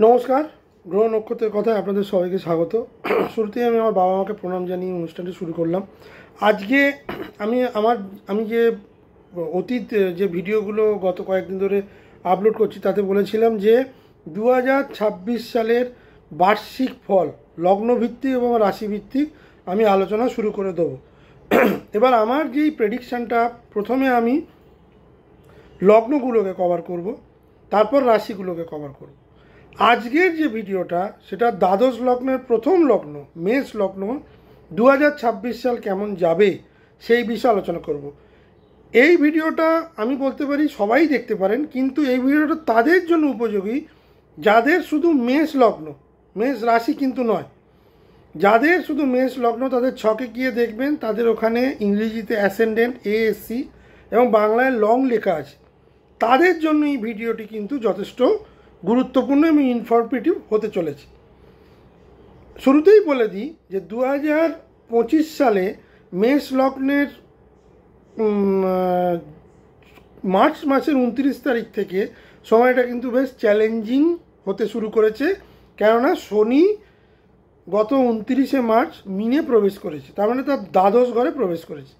নমস্কার, গ্রহ নক্ষত্রের কথায় আপনাদের সবাইকে স্বাগত। শুরুতেই আমি আমার বাবা মাকে প্রণাম জানিয়ে অনুষ্ঠানটি শুরু করলাম। আজকে আমি যে অতীত যে ভিডিওগুলো গত কয়েকদিন ধরে আপলোড করছি তাতে বলেছিলাম যে 2026 সালের বার্ষিক ফল লগ্নভিত্তিক এবং রাশিভিত্তিক আমি আলোচনা শুরু করে দেবো। এবার আমার যেই প্রেডিকশানটা, প্রথমে আমি লগ্নগুলোকে কভার করব, তারপর রাশিগুলোকে কভার করব। আজকের যে ভিডিওটা সেটা দ্বাদশ লগ্নের প্রথম লগ্ন মেষ লগ্ন 2026 সাল কেমন যাবে সেই বিষয়ে আলোচনা করব। এই ভিডিওটা আমি বলতে পারি সবাই দেখতে পারেন, কিন্তু এই ভিডিওটা তাদের জন্য উপযোগী যাদের শুধু মেষ লগ্ন, মেষ রাশি কিন্তু নয়। যাদের শুধু মেষ লগ্ন তাদের ছকে গিয়ে দেখবেন, তাদের ওখানে ইংরেজিতে অ্যাসেন্ডেন্ট এএসসি এবং বাংলায় লং লেখা আছে। তাদের জন্য এই ভিডিওটি কিন্তু যথেষ্ট গুরুত্বপূর্ণ এবং ইনফরমেটিভ হতে চলেছে। শুরুতেই বলে দিই যে 2025 সালে মেষ লগ্নের মার্চ মাসের 29 তারিখ থেকে সময়টা কিন্তু বেশ চ্যালেঞ্জিং হতে শুরু করেছে, কেননা শনি গত 29শে মার্চ মিনে প্রবেশ করেছে, তার মানে তার দ্বাদশ ঘরে প্রবেশ করেছে।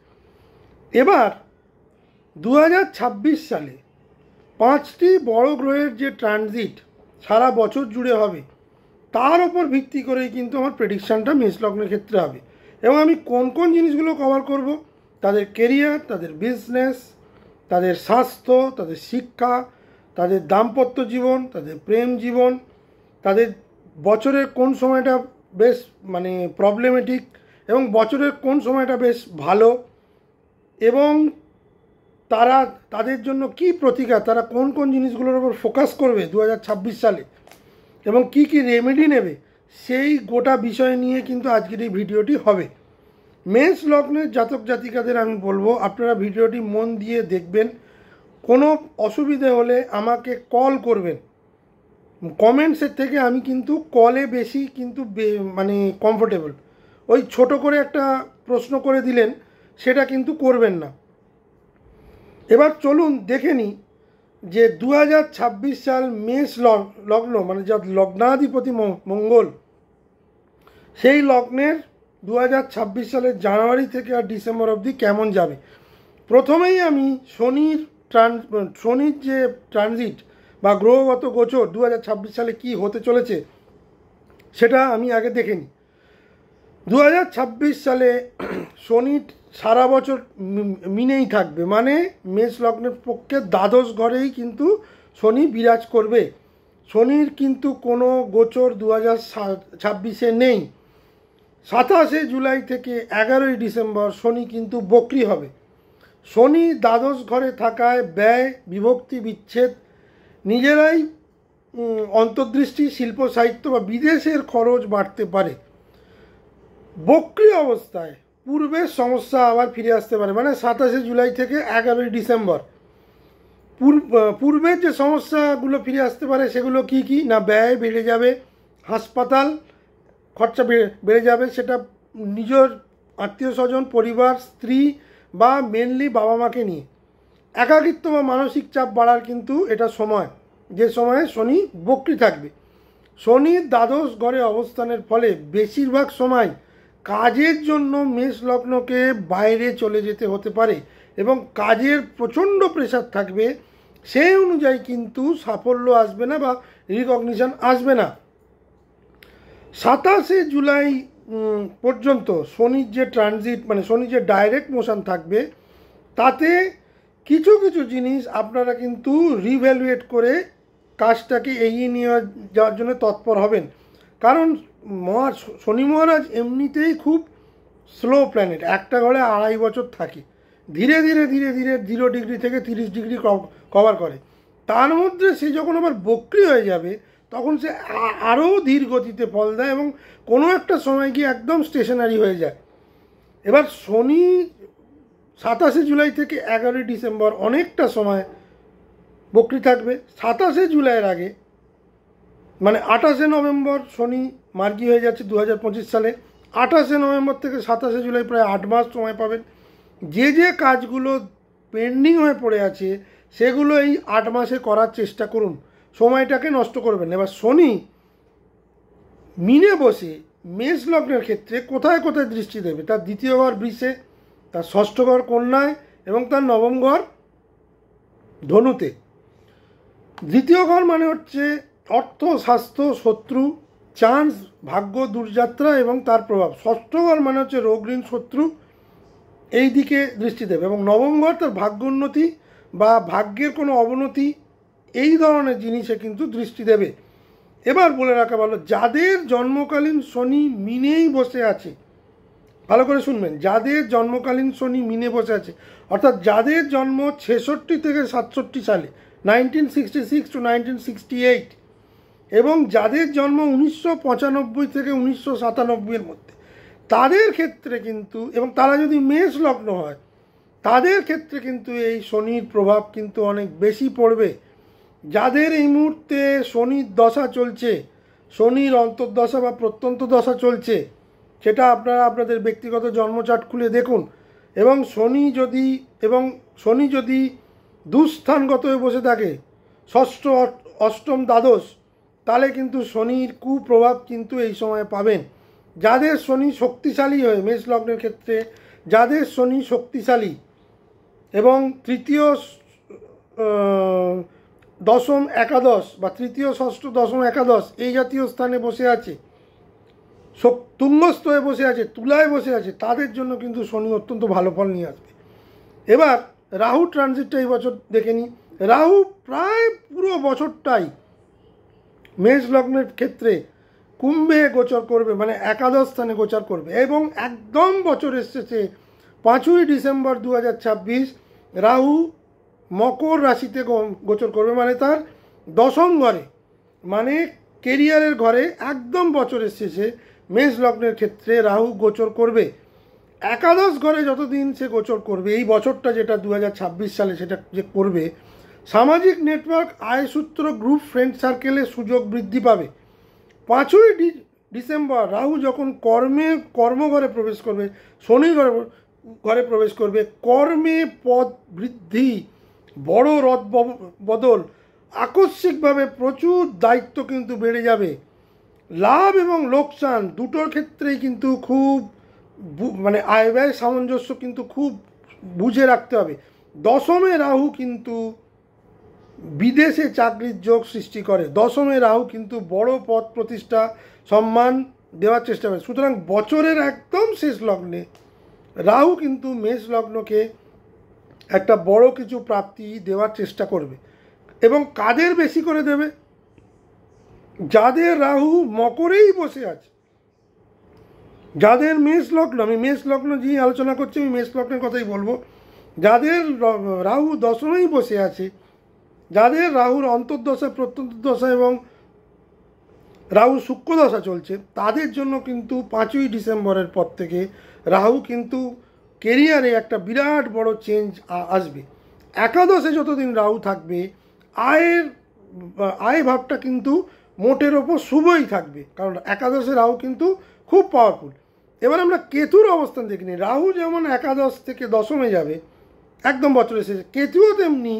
এবার 2026 সালে 5টি বড় গ্রহের যে ট্রানজিট সারা বছর জুড়ে হবে, তার ওপর ভিত্তি করেই কিন্তু আমার প্রেডিকশানটা মেষ লগ্নের ক্ষেত্রে হবে। এবং আমি কোন কোন জিনিসগুলো কভার করব, তাদের কেরিয়ার, তাদের বিজনেস, তাদের স্বাস্থ্য, তাদের শিক্ষা, তাদের দাম্পত্য জীবন, তাদের প্রেম জীবন, তাদের বছরের কোন সময়টা বেশ প্রবলেমেটিক এবং বছরের কোন সময়টা বেশ ভালো, এবং তাদের জন্য কি প্রতিকার, তারা কোন কোন জিনিসগুলোর উপর ফোকাস করবে 2026 সালে এবং কি কি রেমেডি নেবে, সেই গোটা বিষয় নিয়ে কিন্তু আজকের এই ভিডিওটি হবে। মেষ লগ্নের জাতক জাতিকাদের আমি বলবো আপনারা ভিডিওটি মন দিয়ে দেখবেন। কোনো অসুবিধে হলে আমাকে কল করবেন, কমেন্টসের থেকে আমি কিন্তু কলে বেশি কিন্তু কমফোর্টেবল। ওই ছোট করে একটা প্রশ্ন করে দিলেন সেটা কিন্তু করবেন না। এবার চলুন দেখে নিই যে 2026 সাল মেষ লগ্ন যার লগ্নাধিপতি মঙ্গল, সেই লগ্নের 2026 সালের জানুয়ারি থেকে আর ডিসেম্বর অবধি কেমন যাবে। প্রথমেই আমি শনির যে ট্রানজিট বা গ্রহগত গোচর 2026 সালে কি হতে চলেছে সেটা আমি আগে দেখে নিই। 2026 সালে শনি সারা বছর মিনেই থাকবে, মানে মেষ লগ্নের পক্ষে দ্বাদশ ঘরেই কিন্তু শনি বিরাজ করবে। শনির কিন্তু কোনো গোচর 2026-এ নেই। 27শে জুলাই থেকে 11ই ডিসেম্বর শনি কিন্তু বক্রি হবে। শনি দ্বাদশ ঘরে থাকায় ব্যয়, বিভক্তি, বিচ্ছেদ, নিজেরাই অন্তর্দৃষ্টি, শিল্প সাহিত্য বা বিদেশের খরচ বাড়তে পারে। বক্রি অবস্থায় পূর্বের সমস্যা আবার ফিরে আসতে পারে, মানে 27শে জুলাই থেকে 11ই ডিসেম্বর পূর্বের যে সমস্যাগুলো ফিরে আসতে পারে সেগুলো কি কি না, ব্যয় বেড়ে যাবে, হাসপাতাল খরচা বেড়ে যাবে, সেটা নিজের আত্মীয় স্বজন, পরিবার, স্ত্রী বা মেনলি বাবা মাকে নিয়ে। একাকিত্ব বা মানসিক চাপ বাড়ার কিন্তু এটা সময়, যে সময়ে শনি বক্রি থাকবে। শনির দ্বাদশ ঘরে অবস্থানের ফলে বেশিরভাগ সময় কাজের জন্য মেষ লগ্নকে বাইরে চলে যেতে হতে পারে এবং কাজের প্রচণ্ড প্রেশার থাকবে। সেই অনুযায়ী কিন্তু সাফল্য আসবে না বা রিকগনিশন আসবে না। 27শে জুলাই পর্যন্ত শনির যে ট্রানজিট শনির যে ডাইরেক্ট মোশন থাকবে, তাতে কিছু কিছু জিনিস আপনারা কিন্তু রিভ্যালুয়েট করে কাজটাকে এগিয়ে নিয়ে যাওয়ার জন্য তৎপর হবেন। কারণ শনি মহারাজ এমনিতেই খুব স্লো প্ল্যানেট, একটা ঘরে 2.5 বছর থাকে, ধীরে ধীরে ধীরে ধীরে 0 ডিগ্রি থেকে 30 ডিগ্রি কভার করে। তার মধ্যে সে যখন আবার বক্রি হয়ে যাবে তখন সে আরও ধীর গতিতে ফল দেয় এবং কোনো একটা সময় গিয়ে একদম স্টেশনারি হয়ে যায়। এবার শনি 27শে জুলাই থেকে 11ই ডিসেম্বর অনেকটা সময় বক্রি থাকবে। 27শে জুলাইয়ের আগে 28শে নভেম্বর শনি মার্গী হয়ে যাচ্ছে 2025 সালে। 28শে নভেম্বর থেকে 27শে জুলাই প্রায় 8 মাস সময় পাবেন। যে যে কাজগুলো পেন্ডিং হয়ে পড়ে আছে সেগুলো এই 8 মাসে করার চেষ্টা করুন। সময়টাকে নষ্ট করবেন। এবার শনি মিনে বসে মেষ লগ্নের ক্ষেত্রে কোথায় কোথায় দৃষ্টি দেবে, তার দ্বিতীয় ঘর বৃষে, তার ষষ্ঠ ঘর কন্যায় এবং তার নবম ঘর ধনুতে। দ্বিতীয় ঘর মানে হচ্ছে অর্থ, স্বাস্থ্য, শত্রু, চান্স, ভাগ্য, দূরযাত্রা এবং তার প্রভাব। ষষ্ঠ ঘর মানে হচ্ছে রোগ, ঋণ, শত্রু, এই দিকে দৃষ্টি দেবে। এবং নবম ঘর তার ভাগ্য উন্নতি বা ভাগ্যের কোনো অবনতি, এই ধরনের জিনিসে কিন্তু দৃষ্টি দেবে। এবার বলে রাখা ভালো, যাদের জন্মকালীন শনি মিনেই বসে আছে, ভালো করে শুনবেন, যাদের জন্মকালীন শনি মিনে বসে আছে, অর্থাৎ যাদের জন্ম 66 থেকে 67 সালে, 1966 টু 1968, এবং যাদের জন্ম 1995 থেকে 1997 মধ্যে, তাদের ক্ষেত্রে কিন্তু, এবং তারা যদি মেষ লগ্ন হয়, তাদের ক্ষেত্রে কিন্তু এই শনির প্রভাব কিন্তু অনেক বেশি পড়বে। যাদের এই মুহূর্তে শনির দশা চলছে, শনির অন্তর্দশা বা প্রত্যন্ত দশা চলছে, সেটা আপনারা আপনাদের ব্যক্তিগত জন্মচার্ট খুলে দেখুন। এবং শনি যদি দুস্থানগত হয়ে বসে থাকে, ষষ্ঠ, অষ্টম, দ্বাদশ, তাহলে কিন্তু শনির কুপ্রভাব কিন্তু এই সময় পাবেন। যাদের শনি শক্তিশালী হয়ে, মেষ লগ্নের ক্ষেত্রে যাদের শনি শক্তিশালী এবং তৃতীয়, দশম, একাদশ বা তৃতীয়, ষষ্ঠ, দশম, একাদশ এই জাতীয় স্থানে বসে আছে, তুঙ্গস্থ হয়ে বসে আছে, তুলায় বসে আছে, তাদের জন্য কিন্তু শনি অত্যন্ত ভালো ফল নিয়ে আসবে। এবার রাহু ট্রানজিটটা এই বছর দেখে নিই। রাহু প্রায় পুরো বছরটাই মেষ লগ্নের ক্ষেত্রে কুম্ভে গোচর করবে, মানে একাদশ স্থানে গোচর করবে, এবং একদম বছরের শেষে 5ই ডিসেম্বর 2026 রাহু মকর রাশিতে গোচর করবে, মানে তার দশম ঘরে, মানে কেরিয়ারের ঘরে একদম বছরের শেষে মেষ লগ্নের ক্ষেত্রে রাহু গোচর করবে। একাদশ ঘরে যতদিন সে গোচর করবে, এই বছরটা যেটা 2026 সালে সেটা যে করবে, সামাজিক নেটওয়ার্ক, আয়সূত্র, গ্রুপ, ফ্রেন্ড সার্কেলে সুযোগ বৃদ্ধি পাবে। 5ই ডিসেম্বর রাহু যখন কর্মঘরে প্রবেশ করবে, শনি ঘরে প্রবেশ করবে, কর্মে পদ বৃদ্ধি, বড় রদ বদল, আকস্মিকভাবে প্রচুর দায়িত্ব কিন্তু বেড়ে যাবে। লাভ এবং লোকসান দুটোর ক্ষেত্রেই কিন্তু খুব মানে আয় ব্যয় সামঞ্জস্য কিন্তু খুব বুঝে রাখতে হবে। দশমে রাহু কিন্তু বিদেশে চাকরির যোগ সৃষ্টি করে, দশমে রাহু কিন্তু বড় পদ প্রতিষ্ঠা, সম্মান দেওয়ার চেষ্টা করে। সুতরাং বছরের একদম শেষ লগ্নে রাহু কিন্তু মেষ লগ্নকে একটা বড় কিছু প্রাপ্তি দেওয়ার চেষ্টা করবে। এবং কাদের বেশি করে দেবে? যাদের রাহু মকরেই বসে আছে, যাদের মেষ লগ্ন, আমি মেষ লগ্ন যে আলোচনা করছি আমি মেষ লগ্নের কথাই বলবো, যাদের রাহু দশমেই বসে আছে, যাদের রাহুর অন্তর্দশা, প্রত্যন্ত দশা এবং রাহু শুক্রদশা চলছে, তাদের জন্য কিন্তু 5ই ডিসেম্বরের পর থেকে রাহু কিন্তু কেরিয়ারে একটা বিরাট বড় চেঞ্জ আসবে। একাদশে যতদিন রাহু থাকবে, আয় ভাবটা কিন্তু মোটের ওপর শুভই থাকবে, কারণ একাদশে রাহু কিন্তু খুব পাওয়ারফুল। এবার আমরা কেতুর অবস্থান দেখে নিই। রাহু যেমন একাদশ থেকে দশমে যাবে একদম বছরের শেষে, কেতুও তেমনি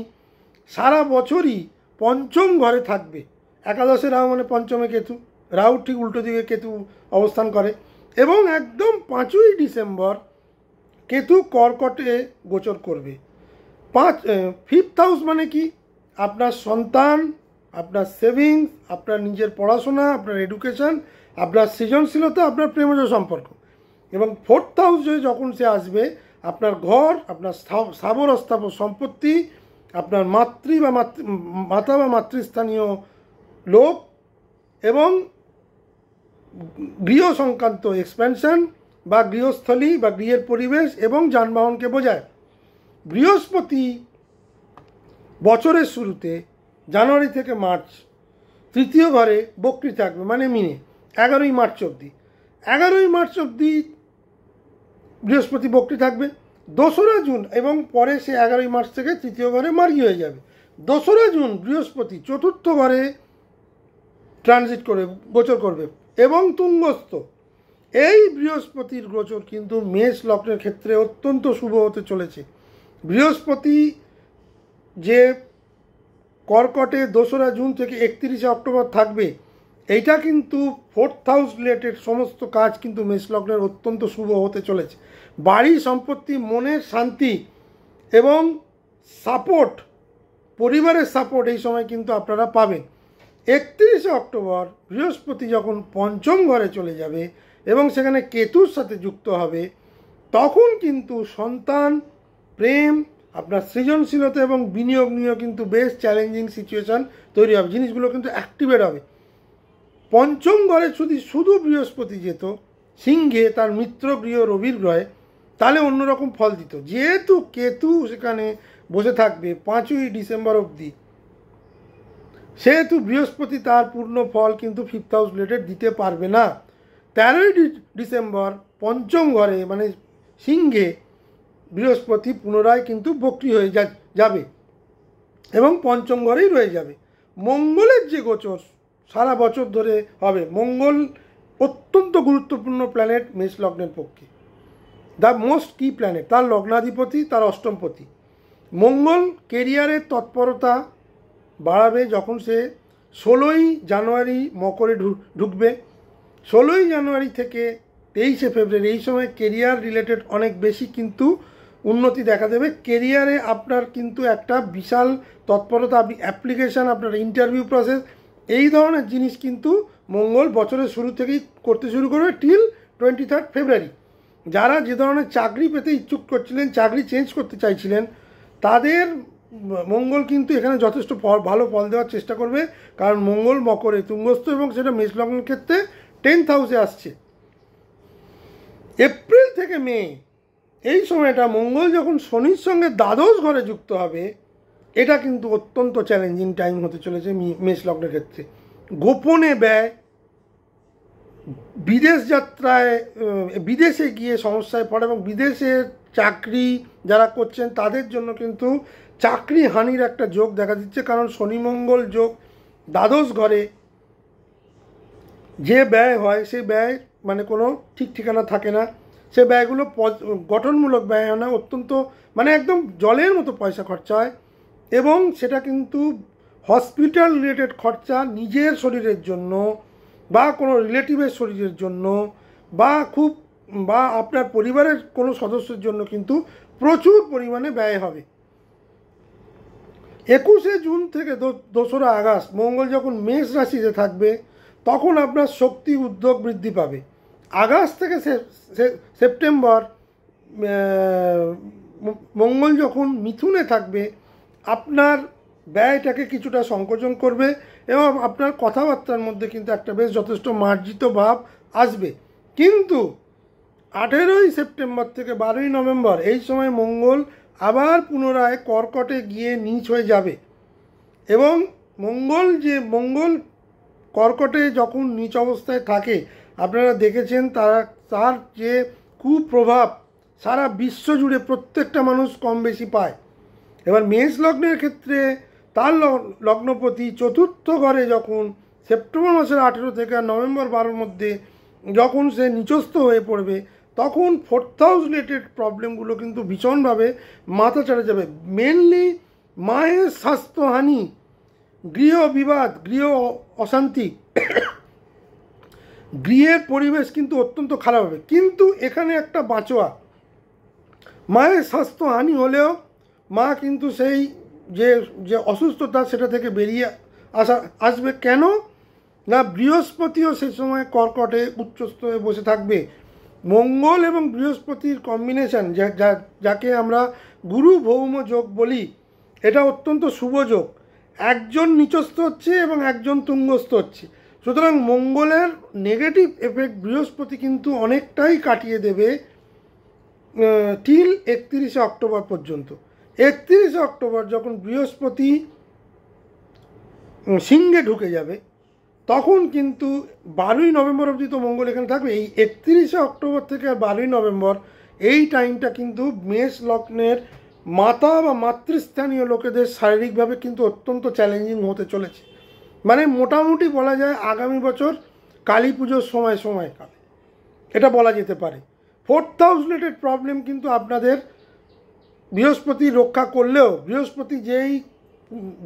সারা বছরই পঞ্চম ঘরে থাকবে। একাদশে রাহু মানে পঞ্চমে কেতু, রাহু ঠিক উল্টো দিকে কেতু অবস্থান করে, এবং একদম 5ই ডিসেম্বর কেতু কর্কটে গোচর করবে। ফিফথ হাউস মানে কি? আপনার সন্তান, আপনার সেভিংস, আপনার নিজের পড়াশোনা, আপনার এডুকেশন, আপনার সৃজনশীলতা, আপনার প্রেমজ সম্পর্ক। এবং ফোর্থ হাউসে যখন সে আসবে, আপনার ঘর, আপনার স্থাবর অস্থাবর সম্পত্তি, আপনার মাতা বা মাতৃস্থানীয় লোক, এবং গৃহ সংক্রান্ত এক্সপ্যানশন বা গৃহস্থলী বা গৃহের পরিবেশ এবং যানবাহনকে বোঝায়। বৃহস্পতি বছরের শুরুতে জানুয়ারি থেকে মার্চ তৃতীয় ঘরে বক্রী থাকবে, মানে মিনে 11ই মার্চ অবধি বৃহস্পতি বক্রী থাকবে। 2রা জুন এবং পরে সে 11ই মার্চ থেকে তৃতীয় ঘরে মার্গী হয়ে যাবে। 2রা জুন বৃহস্পতি চতুর্থ ঘরে ট্রানজিট করে গোচর করবে এবং তুঙ্গস্থ। এই বৃহস্পতির গোচর কিন্তু মেষ লগ্নের ক্ষেত্রে অত্যন্ত শুভ হতে চলেছে। বৃহস্পতি যে কর্কটে 2রা জুন থেকে 31শে অক্টোবর থাকবে, এইটা কিন্তু 4th হাউস রিলেটেড সমস্ত কাজ কিন্তু মেষ লগ্নের অত্যন্ত শুভ হতে চলেছে। বাড়ি সম্পত্তি, মনের শান্তি এবং সাপোর্ট, পরিবারের সাপোর্ট এই সময় কিন্তু আপনারা পাবেন। 31শে অক্টোবর বৃহস্পতি যখন পঞ্চম ঘরে চলে যাবে এবং সেখানে কেতুর সাথে যুক্ত হবে, তখন কিন্তু সন্তান, প্রেম, আপনার সৃজনশীলতা এবং বিনিয়োগ নিয়েও কিন্তু বেশ চ্যালেঞ্জিং সিচুয়েশান তৈরি হবে, জিনিসগুলো কিন্তু অ্যাক্টিভেট হবে। পঞ্চম ঘরে যদি শুধু বৃহস্পতি যেত সিংহে, তার মিত্র গৃহ রবির গ্রহে, তাহলে অন্যরকম ফল দিত। যেহেতু কেতু সেখানে বসে থাকবে 5ই ডিসেম্বর অবধি, সেহেতু বৃহস্পতি তার পূর্ণ ফল কিন্তু 5th হাউস রিলেটেড দিতে পারবে না। 13ই ডিসেম্বর পঞ্চম ঘরে মানে সিংহে বৃহস্পতি পুনরায় কিন্তু বক্রী হয়ে যাবে এবং পঞ্চম ঘরেই রয়ে যাবে। মঙ্গলের যে গোচর সারা বছর ধরে হবে, মঙ্গল অত্যন্ত গুরুত্বপূর্ণ প্ল্যানেট মেষ লগ্নের পক্ষে, দ্য মোস্ট কি প্ল্যানেট। তার লগ্নাধিপতি, তার অষ্টমপতি। মঙ্গল কেরিয়ারের তৎপরতা বাড়াবে যখন সে 16ই জানুয়ারি মকরে ঢুকবে। 16ই জানুয়ারি থেকে 23শে ফেব্রুয়ারি এই সময় কেরিয়ার রিলেটেড অনেক বেশি কিন্তু উন্নতি দেখা দেবে। কেরিয়ারে আপনার কিন্তু একটা বিশাল তৎপরতা, আপনি অ্যাপ্লিকেশান, আপনার ইন্টারভিউ প্রসেস, এই ধরনের জিনিস কিন্তু মঙ্গল বছরের শুরু থেকেই করতে শুরু করবে টিল 23 ফেব্রুয়ারি। যারা যে ধরনের চাকরি পেতে ইচ্ছুক করছিলেন, চাকরি চেঞ্জ করতে চাইছিলেন, তাদের মঙ্গল কিন্তু এখানে যথেষ্ট ভালো ফল দেওয়ার চেষ্টা করবে, কারণ মঙ্গল মকরে তুঙ্গস্থ এবং সেটা মেষ লগ্নের ক্ষেত্রে 10th হাউসে আসছে। এপ্রিল থেকে মে এই সময়টা মঙ্গল যখন শনির সঙ্গে দ্বাদশ ঘরে যুক্ত হবে, এটা কিন্তু অত্যন্ত চ্যালেঞ্জিং টাইম হতে চলেছে মেষ লগ্নের ক্ষেত্রে। গোপনে ব্যয়, বিদেশ যাত্রায়, বিদেশে গিয়ে সমস্যায় পড়ে এবং বিদেশের চাকরি যারা করছেন তাদের জন্য কিন্তু চাকরি হানির একটা যোগ দেখা দিচ্ছে, কারণ শনি মঙ্গল যোগ দ্বাদশ ঘরে যে ব্যয় হয় সেই ব্যয় মানে কোনো ঠিক ঠিকানা থাকে না। সে ব্যয়গুলো গঠনমূলক ব্যয় হয় না, অত্যন্ত মানে একদম জলের মতো পয়সা খরচা হয় এবং সেটা কিন্তু হসপিটাল রিলেটেড খরচা, নিজের শরীরের জন্য বা কোনো রিলেটিভের শরীরের জন্য বা আপনার পরিবারের কোনো সদস্যের জন্য কিন্তু প্রচুর পরিমাণে ব্যয় হবে। 21শে জুন থেকে 2রা আগস্ট মঙ্গল যখন মেষ রাশিতে থাকবে, তখন আপনার শক্তি, উদ্যোগ বৃদ্ধি পাবে। আগস্ট থেকে সেপ্টেম্বর মঙ্গল যখন মিথুনে থাকবে, আপনার ব্যয়টাকে কিছুটা সংকোচন করবে এবং আপনার কথাবার্তার মধ্যে কিন্তু একটা বেশ যথেষ্ট মার্জিত ভাব আসবে। কিন্তু 18ই সেপ্টেম্বর থেকে 12ই নভেম্বর এই সময় মঙ্গল আবার পুনরায় কর্কটে গিয়ে নীচ হয়ে যাবে এবং মঙ্গল কর্কটে যখন নীচ অবস্থায় থাকে, আপনারা দেখেছেন তার যে কুপ্রভাব সারা বিশ্ব জুড়ে প্রত্যেকটা মানুষ কম বেশি পায়। এবার মেষ লগ্নের ক্ষেত্রে তার লগ্নপতি 4র্থ ঘরে যখন সেপ্টেম্বর মাসের 18 থেকে নভেম্বর 12-র মধ্যে যখন সে নিচস্থ হয়ে পড়বে, তখন 4th হাউস রিলেটেড প্রবলেমগুলো কিন্তু ভীষণভাবে মাথা চাড়া যাবে। মেনলি মায়ের স্বাস্থ্যহানি, গৃহ বিবাদ, গৃহ অশান্তি, গৃহের পরিবেশ কিন্তু অত্যন্ত খারাপ হবে। কিন্তু এখানে একটা বাঁচোয়া, মায়ের স্বাস্থ্যহানি হলেও মা কিন্তু সেই যে অসুস্থতা সেটা থেকে বেরিয়ে আসবে। কেন না, বৃহস্পতিও সে সময় কর্কটে উচ্চস্থ হয়ে বসে থাকবে। মঙ্গল এবং বৃহস্পতির কম্বিনেশন, যাকে আমরা গুরু ভৌম যোগ বলি, এটা অত্যন্ত শুভ যোগ। একজন নিচস্থ হচ্ছে এবং একজন তুঙ্গস্থ হচ্ছে, সুতরাং মঙ্গলের নেগেটিভ এফেক্ট বৃহস্পতি কিন্তু অনেকটাই কাটিয়ে দেবে টিল 31শে অক্টোবর পর্যন্ত। 31শে অক্টোবর যখন বৃহস্পতি সিংহে ঢুকে যাবে, তখন কিন্তু 12ই নভেম্বর অবধি তো মঙ্গল এখানে থাকবে। এই 31শে অক্টোবর থেকে আর 12ই নভেম্বর এই টাইমটা কিন্তু মেষ লগ্নের মাতা বা মাতৃস্থানীয় লোকেদের শারীরিকভাবে কিন্তু অত্যন্ত চ্যালেঞ্জিং হতে চলেছে। মানে মোটামুটি বলা যায় আগামী বছর কালী পুজোর সময়কালে এটা বলা যেতে পারে। 4th হাউস রিলেটেড প্রবলেম কিন্তু আপনাদের বৃহস্পতি রক্ষা করলেও, বৃহস্পতি যেই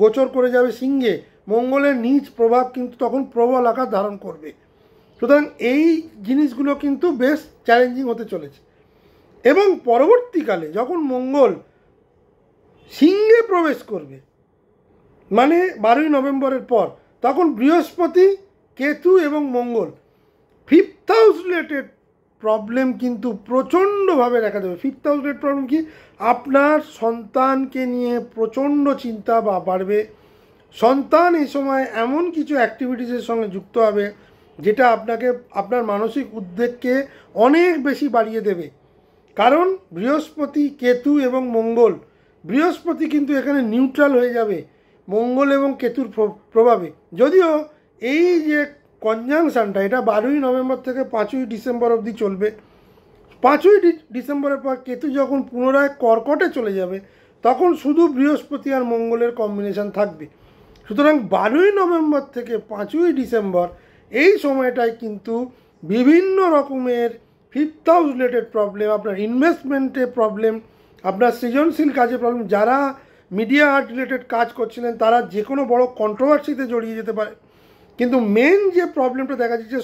গোচর করে যাবে সিংহে, মঙ্গলের নিজ প্রভাব কিন্তু তখন প্রবল আকার ধারণ করবে। সুতরাং এই জিনিসগুলো কিন্তু বেশ চ্যালেঞ্জিং হতে চলেছে। এবং পরবর্তীকালে যখন মঙ্গল সিংহে প্রবেশ করবে, মানে 12ই নভেম্বরের পর, তখন বৃহস্পতি, কেতু এবং মঙ্গল ফিফথ হাউস রিলেটেড প্রবলেম কিন্তু প্রচণ্ডভাবে দেখা দেবে। ফিফথ হাউস রিলেটেড প্রবলেম কি? আপনার সন্তানকে নিয়ে প্রচণ্ড চিন্তা বাড়বে। সন্তান এই সময় এমন কিছু অ্যাক্টিভিটিসের সঙ্গে যুক্ত হবে যেটা আপনাকে আপনার মানসিক উদ্বেগকে অনেক বেশি বাড়িয়ে দেবে। কারণ বৃহস্পতি, কেতু এবং মঙ্গল, বৃহস্পতি কিন্তু এখানে নিউট্রাল হয়ে যাবে মঙ্গল এবং কেতুর প্রভাবে। যদিও এই যে কনজাংশনটা, এটা 12ই নভেম্বর থেকে 5ই ডিসেম্বর অবধি চলবে। 5ই ডিসেম্বরের পর কেতু যখন পুনরায় কর্কটে চলে যাবে, তখন শুধু বৃহস্পতি আর মঙ্গলের কম্বিনেশন থাকবে। সুতরাং 12ই নভেম্বর থেকে 5ই ডিসেম্বর এই সময়টায় কিন্তু বিভিন্ন রকমের ফিফথ হাউস রিলেটেড প্রবলেম, আপনার ইনভেস্টমেন্টে প্রবলেম, আপনার সৃজনশীল কাজে প্রবলেম, যারা মিডিয়া আর্ট রিলেটেড কাজ করছিলেন তারা যে কোনো বড় কন্ট্রোভার্সিতে জড়িয়ে যেতে পারে। কিন্তু মেন যে প্রবলেমটা দেখা যাচ্ছে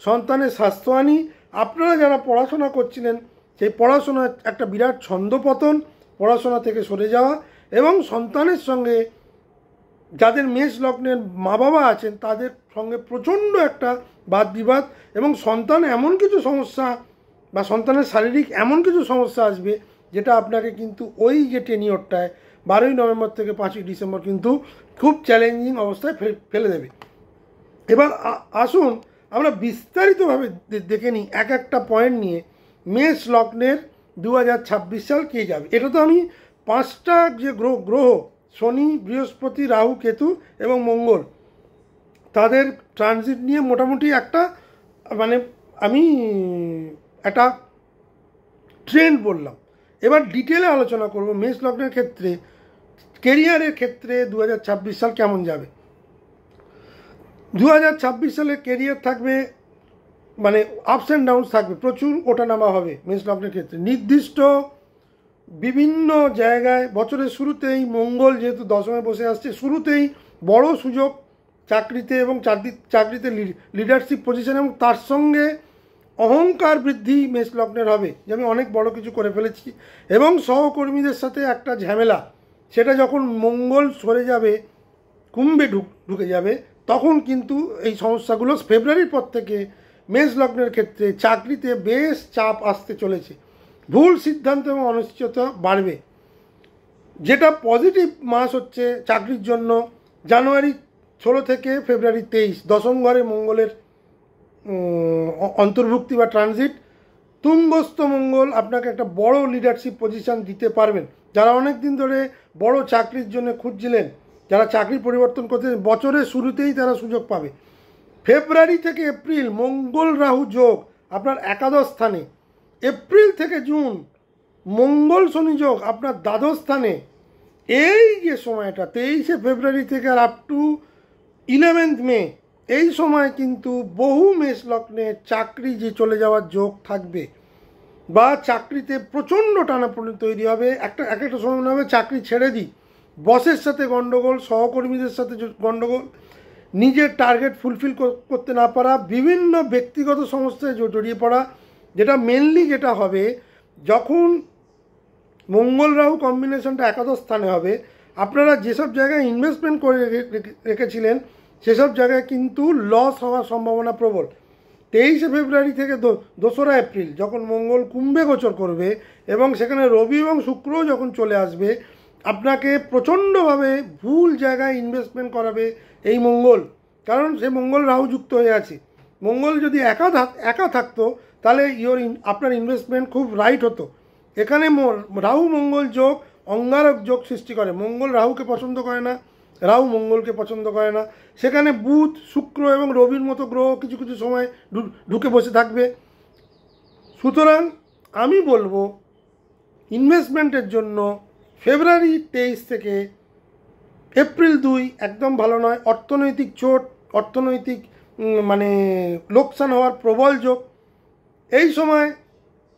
সন্তানের স্বাস্থ্যহানি, আপনারা যারা পড়াশোনা করছিলেন সেই পড়াশোনার একটা বিরাট ছন্দপতন, পড়াশোনা থেকে সরে যাওয়া, এবং সন্তানের সঙ্গে যাদের মেষ লগ্নের মা বাবা আছেন তাদের সঙ্গে প্রচণ্ড একটা বাদ বিবাদ, এবং সন্তান এমন কিছু সমস্যা বা সন্তানের শারীরিক এমন কিছু সমস্যা আসবে যেটা আপনাকে কিন্তু ওই যে টেনিওরটায় 12ই নভেম্বর থেকে 5ই ডিসেম্বর কিন্তু খুব চ্যালেঞ্জিং অবস্থায় ফেলে দেবে। এবার আসুন আমরা বিস্তারিতভাবে দেখে নিই এক একটা পয়েন্ট নিয়ে মেষ লগ্নের 2026 সাল কে যাবে। এটা তো আমি 5টা যে গ্রহ শনি, বৃহস্পতি, রাহু, কেতু এবং মঙ্গল, তাদের ট্রানজিট নিয়ে মোটামুটি একটা মানে আমি একটা ট্রেন্ড বললাম। এবার ডিটেলে আলোচনা করব মেষ লগ্নের ক্ষেত্রে, কেরিয়ারের ক্ষেত্রে 2026 সাল কেমন যাবে। 2026 সালে কেরিয়ার থাকবে মানে আপস অ্যান্ড ডাউনস থাকবে, প্রচুর ওঠানামা হবে মেষ লগ্নের ক্ষেত্রে। নির্দিষ্ট বিভিন্ন জায়গায় বছরের শুরুতেই মঙ্গল যেহেতু দশমে বসে আসছে, শুরুতেই বড় সুযোগ চাকরিতে এবং চাকরিতে লিডারশিপ পজিশন, এবং তার সঙ্গে অহংকার বৃদ্ধি মেষ লগ্নের হবে যে আমি অনেক বড় কিছু করে ফেলেছি, এবং সহকর্মীদের সাথে একটা ঝামেলা, সেটা যখন মঙ্গল সরে যাবে, কুম্ভে ঢুকে যাবে, তখন কিন্তু এই সমস্যাগুলো ফেব্রুয়ারির পর থেকে মেষ লগ্নের ক্ষেত্রে চাকরিতে বেশ চাপ আসতে চলেছে। ভুল সিদ্ধান্ত এবং অনিশ্চয়তা বাড়বে। যেটা পজিটিভ মাস হচ্ছে চাকরির জন্য জানুয়ারি 16 থেকে ফেব্রুয়ারি 23, দশম ঘরে মঙ্গলের অন্তর্ভুক্তি বা ট্রানজিট। তুঙ্গস্থ মঙ্গল আপনাকে একটা বড় লিডারশিপ পজিশন দিতে পারবেন। যারা অনেক দিন ধরে বড় চাকরির জন্য খুঁজছিলেন, যারা চাকরি পরিবর্তন করতে, বছরের শুরুতেই তারা সুযোগ পাবে। ফেব্রুয়ারি থেকে এপ্রিল মঙ্গল রাহু যোগ আপনার একাদশ স্থানে। এপ্রিল থেকে জুন মঙ্গল শনি যোগ আপনার দ্বাদশ স্থানে। এই যে সময়টা 23শে ফেব্রুয়ারি থেকে আর আপ টু 11 মে, এই সময় কিন্তু বহু মেষ লগ্নে চাকরি যে চলে যাওয়ার যোগ থাকবে, বা চাকরিতে প্রচণ্ড টানাপোড়েন তৈরি হবে। একটা সময় মনে হবে চাকরি ছেড়ে দিই, বসের সাথে গণ্ডগোল, সহকর্মীদের সাথে গণ্ডগোল, নিজের টার্গেট ফুলফিল করতে না পারা, বিভিন্ন ব্যক্তিগত সমস্যায় জড়িয়ে পড়া। যেটা মেনলি যেটা হবে যখন মঙ্গল রাহু কম্বিনেশনটা একাদশ স্থানে হবে, আপনারা যেসব জায়গায় ইনভেস্টমেন্ট করে রেখেছিলেন সেসব জায়গায় কিন্তু লস হওয়ার সম্ভাবনা প্রবল। 23শে ফেব্রুয়ারি থেকে 2রা এপ্রিল যখন মঙ্গল কুম্ভে গোচর করবে এবং সেখানে রবি এবং শুক্রও যখন চলে আসবে, আপনাকে প্রচণ্ডভাবে ভুল জায়গায় ইনভেস্টমেন্ট করাবে এই মঙ্গল। কারণ সে মঙ্গল রাহু যুক্ত হয়ে আছে। মঙ্গল যদি একা থাকতো তাহলে আপনার ইনভেস্টমেন্ট খুব রাইট হতো। এখানে রাহু মঙ্গল যোগ অঙ্গারক যোগ সৃষ্টি করে। মঙ্গল রাহুকে পছন্দ করে না, রাহু মঙ্গলকে পছন্দ করে না। সেখানে বুধ, শুক্র এবং রবির মতো গ্রহ কিছু কিছু সময় ঢুকে বসে থাকবে। সুতরাং আমি বলবো ইনভেস্টমেন্টের জন্য ফেব্রুয়ারি 23 থেকে এপ্রিল 2 একদম ভালো নয়। অর্থনৈতিক চোট, অর্থনৈতিক মানে লোকসান হওয়ার প্রবল যোগ। এই সময়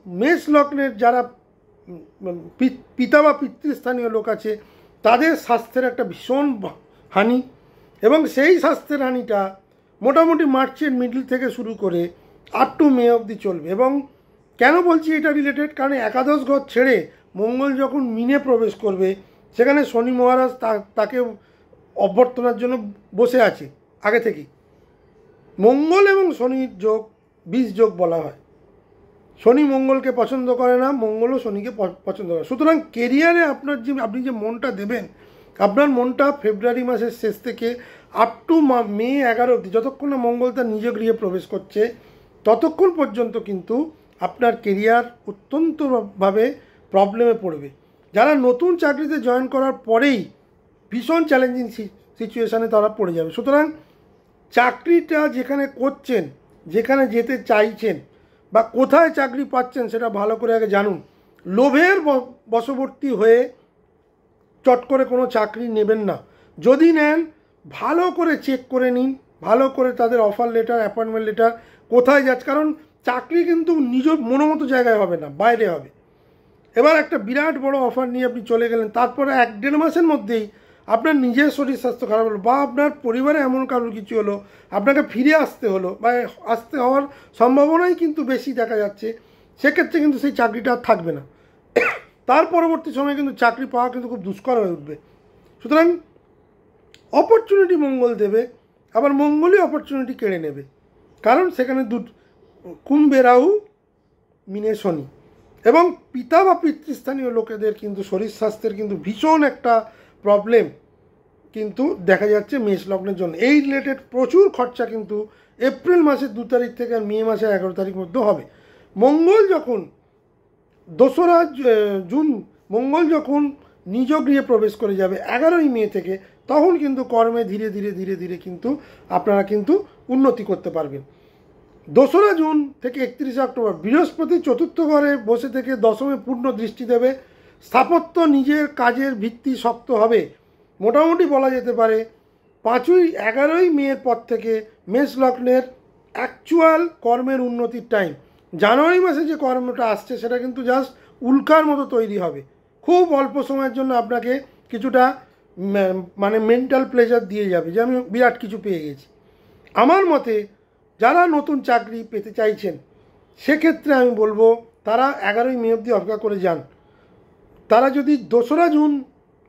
মেষ লগ্নের যারা পিতা বা পিতৃস্থানীয় লোক আছে তাদের স্বাস্থ্যের একটা ভীষণ হানি, এবং সেই স্বাস্থ্যের হানিটা মোটামুটি মার্চের মিডল থেকে শুরু করে আপ টু মে অবধি চলবে। এবং কেন বলছি এটা রিলেটেড, কারণ একাদশ ঘর ছেড়ে মঙ্গল যখন মিনে প্রবেশ করবে, সেখানে শনি মহারাজ তাকে অভ্যর্থনার জন্য বসে আছে আগে থেকেই। মঙ্গল এবং শনির যোগ 20 যোগ বলা হয়। শনি মঙ্গলকে পছন্দ করে না, মঙ্গলও শনিকে পছন্দ করে। সুতরাং কেরিয়ারে আপনি যে মনটা দেবেন, আপনার মনটা ফেব্রুয়ারি মাসের শেষ থেকে আপ টু মে 11 অবধি, যতক্ষণ না মঙ্গল তার নিজ গৃহে প্রবেশ করছে, ততক্ষণ পর্যন্ত কিন্তু আপনার কেরিয়ার অত্যন্তভাবে প্রবলেমে পড়বে। যারা নতুন চাকরিতে জয়েন করার পরেই ভীষণ চ্যালেঞ্জিং সিচুয়েশানে তারা পড়ে যাবে। সুতরাং চাকরিটা যেখানে করছেন, যেখানে যেতে চাইছেন বা কোথায় চাকরি পাচ্ছেন, সেটা ভালো করে আগে জানুন। লোভের বশবর্তী হয়ে চট করে কোনো চাকরি নেবেন না। যদি নেন, ভালো করে চেক করে নিন, ভালো করে তাদের অফার লেটার, অ্যাপয়েন্টমেন্ট লেটার কোথায় যাচ্ছে। কারণ চাকরি কিন্তু নিজ মনোমতো জায়গায় হবে না, বাইরে হবে। এবার একটা বিরাট বড় অফার নিয়ে আপনি চলে গেলেন, তারপরে 1-1.5 মাসের মধ্যেই আপনার নিজের শরীর স্বাস্থ্য খারাপ হলো, বা আপনার পরিবারে এমন কারোর কিছু হলো, আপনাকে ফিরে আসতে হলো, বা আসতে হওয়ার সম্ভাবনাই কিন্তু বেশি দেখা যাচ্ছে। সেক্ষেত্রে কিন্তু সেই চাকরিটা আর থাকবে না। তার পরবর্তী সময়ে কিন্তু চাকরি পাওয়া কিন্তু খুব দুষ্কর হয়ে উঠবে। সুতরাং অপরচুনিটি মঙ্গল দেবে, আবার মঙ্গলই অপরচুনিটি কেড়ে নেবে। কারণ সেখানে কুম্ভে রাহু, মিনে শনি, এবং পিতা বা পিতৃস্থানীয় লোকেদের কিন্তু শরীর স্বাস্থ্যের কিন্তু ভীষণ একটা প্রবলেম কিন্তু দেখা যাচ্ছে মেষ লগ্নের জন্য। এই রিলেটেড প্রচুর খরচা কিন্তু এপ্রিল মাসের 2 তারিখ থেকে আর মে মাসের 11 তারিখ মধ্যে হবে। মঙ্গল যখন 2রা জুন মঙ্গল যখন নিজ গৃহে প্রবেশ করে যাবে 11ই মে থেকে, তখন কিন্তু কর্মে ধীরে ধীরে ধীরে ধীরে কিন্তু আপনারা কিন্তু উন্নতি করতে পারবেন। 2রা জুন থেকে 31শে অক্টোবর বৃহস্পতি 4র্থ ঘরে বসে থেকে 10মে পূর্ণ দৃষ্টি দেবে। স্থাপত্য নিজের কাজের ভিত্তি শক্ত হবে। মোটামুটি বলা যেতে পারে 11ই মের পর থেকে মেষ লগ্নের অ্যাকচুয়াল কর্মের উন্নতির টাইম। জানুয়ারি মাসে যে কর্মটা আসছে সেটা কিন্তু জাস্ট উল্কার মতো তৈরি হবে। খুব অল্প সময়ের জন্য আপনাকে কিছুটা মানে মেন্টাল প্লেজার দিয়ে যাবে যে আমি বিরাট কিছু পেয়ে গেছি। আমার মতে যারা নতুন চাকরি পেতে চাইছেন, সেক্ষেত্রে আমি বলবো তারা 11ই মে অবধি অপেক্ষা করে যান। তারা যদি 2রা জুন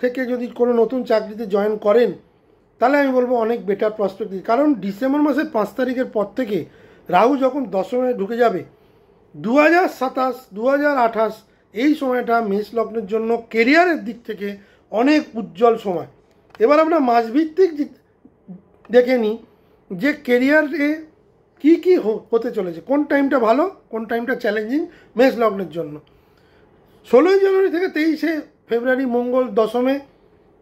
থেকে যদি কোনো নতুন চাকরিতে জয়েন করেন, তাহলে আমি বলবো অনেক বেটার প্রসপেক্ট। কারণ ডিসেম্বর মাসের 5 তারিখের পর থেকে রাহু যখন 10মে ঢুকে যাবে, 2027, 2028 এই সময়টা মেষ লগ্নের জন্য কেরিয়ারের দিক থেকে অনেক উজ্জ্বল সময়। এবার আমরা মাসভিত্তিক দেখে নিই যে কেরিয়ারে কী কী হতে চলেছে, কোন টাইমটা ভালো, কোন টাইমটা চ্যালেঞ্জিং মেষ লগ্নের জন্য। 16ই জানুয়ারি থেকে 23শে ফেব্রুয়ারি মঙ্গল 10মে,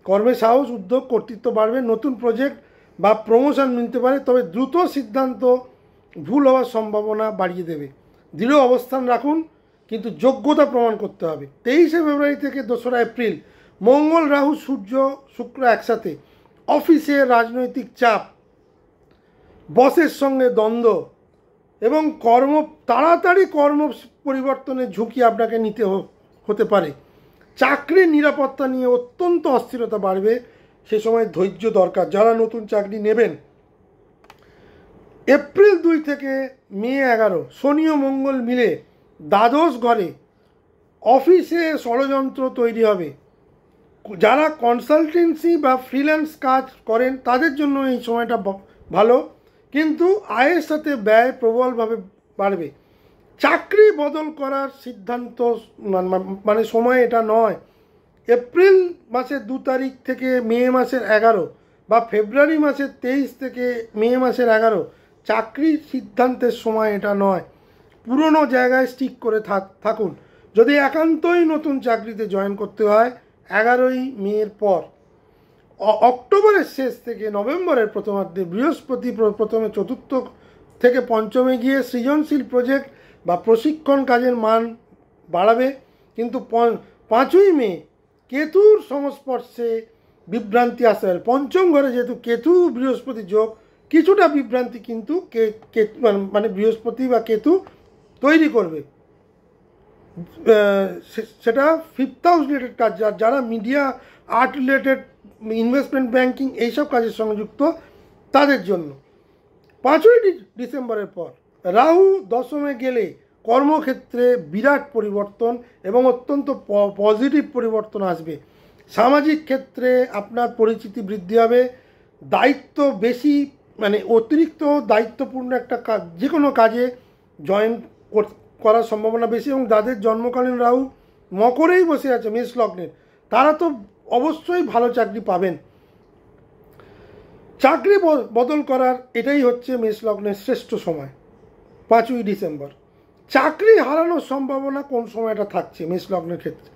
কর্মে সাহস, উদ্যোগ, কর্তৃত্ব বাড়বে। নতুন প্রজেক্ট বা প্রমোশন মিলতে পারে, তবে দ্রুত সিদ্ধান্ত ভুল হওয়ার সম্ভাবনা বাড়িয়ে দেবে। দৃঢ় অবস্থান রাখুন, কিন্তু যোগ্যতা প্রমাণ করতে হবে। 23শে ফেব্রুয়ারি থেকে 2রা এপ্রিল মঙ্গল, রাহু, সূর্য, শুক্র একসাথে। অফিসে রাজনৈতিক চাপ, বসের সঙ্গে দ্বন্দ্ব এবং তাড়াতাড়ি কর্ম পরিবর্তনের ঝুঁকি আপনাকে নিতে হতে পারে। চাকরির নিরাপত্তা নিয়ে অত্যন্ত অস্থিরতা বাড়বে। সে সময় ধৈর্য দরকার যারা নতুন চাকরি নেবেন। এপ্রিল 2 থেকে মে 11 শনি ও মঙ্গল মিলে দ্বাদশ ঘরে অফিসে ষড়যন্ত্র তৈরি হবে। যারা কনসালটেন্সি বা ফ্রিল্যান্স কাজ করেন তাদের জন্য এই সময়টা ভালো, কিন্তু আয়ের সাথে ব্যয় প্রবলভাবে বাড়বে। চাকরি বদল করার সিদ্ধান্ত মানে সময় এটা নয়। এপ্রিল মাসের 2 তারিখ থেকে মে মাসের 11 বা ফেব্রুয়ারি মাসের 23 থেকে মে মাসের 11 চাকরির সিদ্ধান্তের সময় এটা নয়। পুরনো জায়গায় স্টিক করে থাকুন। যদি একান্তই নতুন চাকরিতে জয়েন করতে হয় 11ই মের পর। অক্টোবরের শেষ থেকে নভেম্বরের প্রথমার্ধে বৃহস্পতি প্রথমে 4র্থ থেকে 5মে গিয়ে সৃজনশীল প্রজেক্ট বা প্রশিক্ষণ কাজের মান বাড়াবে, কিন্তু 5ই মে কেতুর সংস্পর্শে বিভ্রান্তি আসতে পারে। 5ম ঘরে যেহেতু কেতু বৃহস্পতি যোগ, কিছুটা বিভ্রান্তি কিন্তু মানে বৃহস্পতি বা কেতু তৈরি করবে। সেটা 5th হাউস রিলেটেড কাজ, যারা media art related, investment banking, এইসব কাজের সঙ্গে যুক্ত তাদের জন্য। 5ই ডিসেম্বরের পর রাহু দশমে গেলে কর্মক্ষেত্রে বিরাট পরিবর্তন এবং অত্যন্ত পজিটিভ পরিবর্তন আসবে। সামাজিক ক্ষেত্রে আপনার পরিচিতি বৃদ্ধি হবে, দায়িত্ব বেশি, মানে অতিরিক্ত দায়িত্বপূর্ণ একটা কাজ, যে কোনো কাজে জয়েন করার সম্ভাবনা বেশি। এবং যাদের জন্মকালীন রাহু মকরেই বসে আছে, মেষ লগ্নের, তারা তো অবশ্যই ভালো চাকরি পাবেন। চাকরি বদল করার এটাই হচ্ছে মেষ লগ্নের শ্রেষ্ঠ সময় 5ই ডিসেম্বর। চাকরি হারানোর সম্ভাবনা কোন সময়টা থাকছে মেষ লগ্নের ক্ষেত্রে?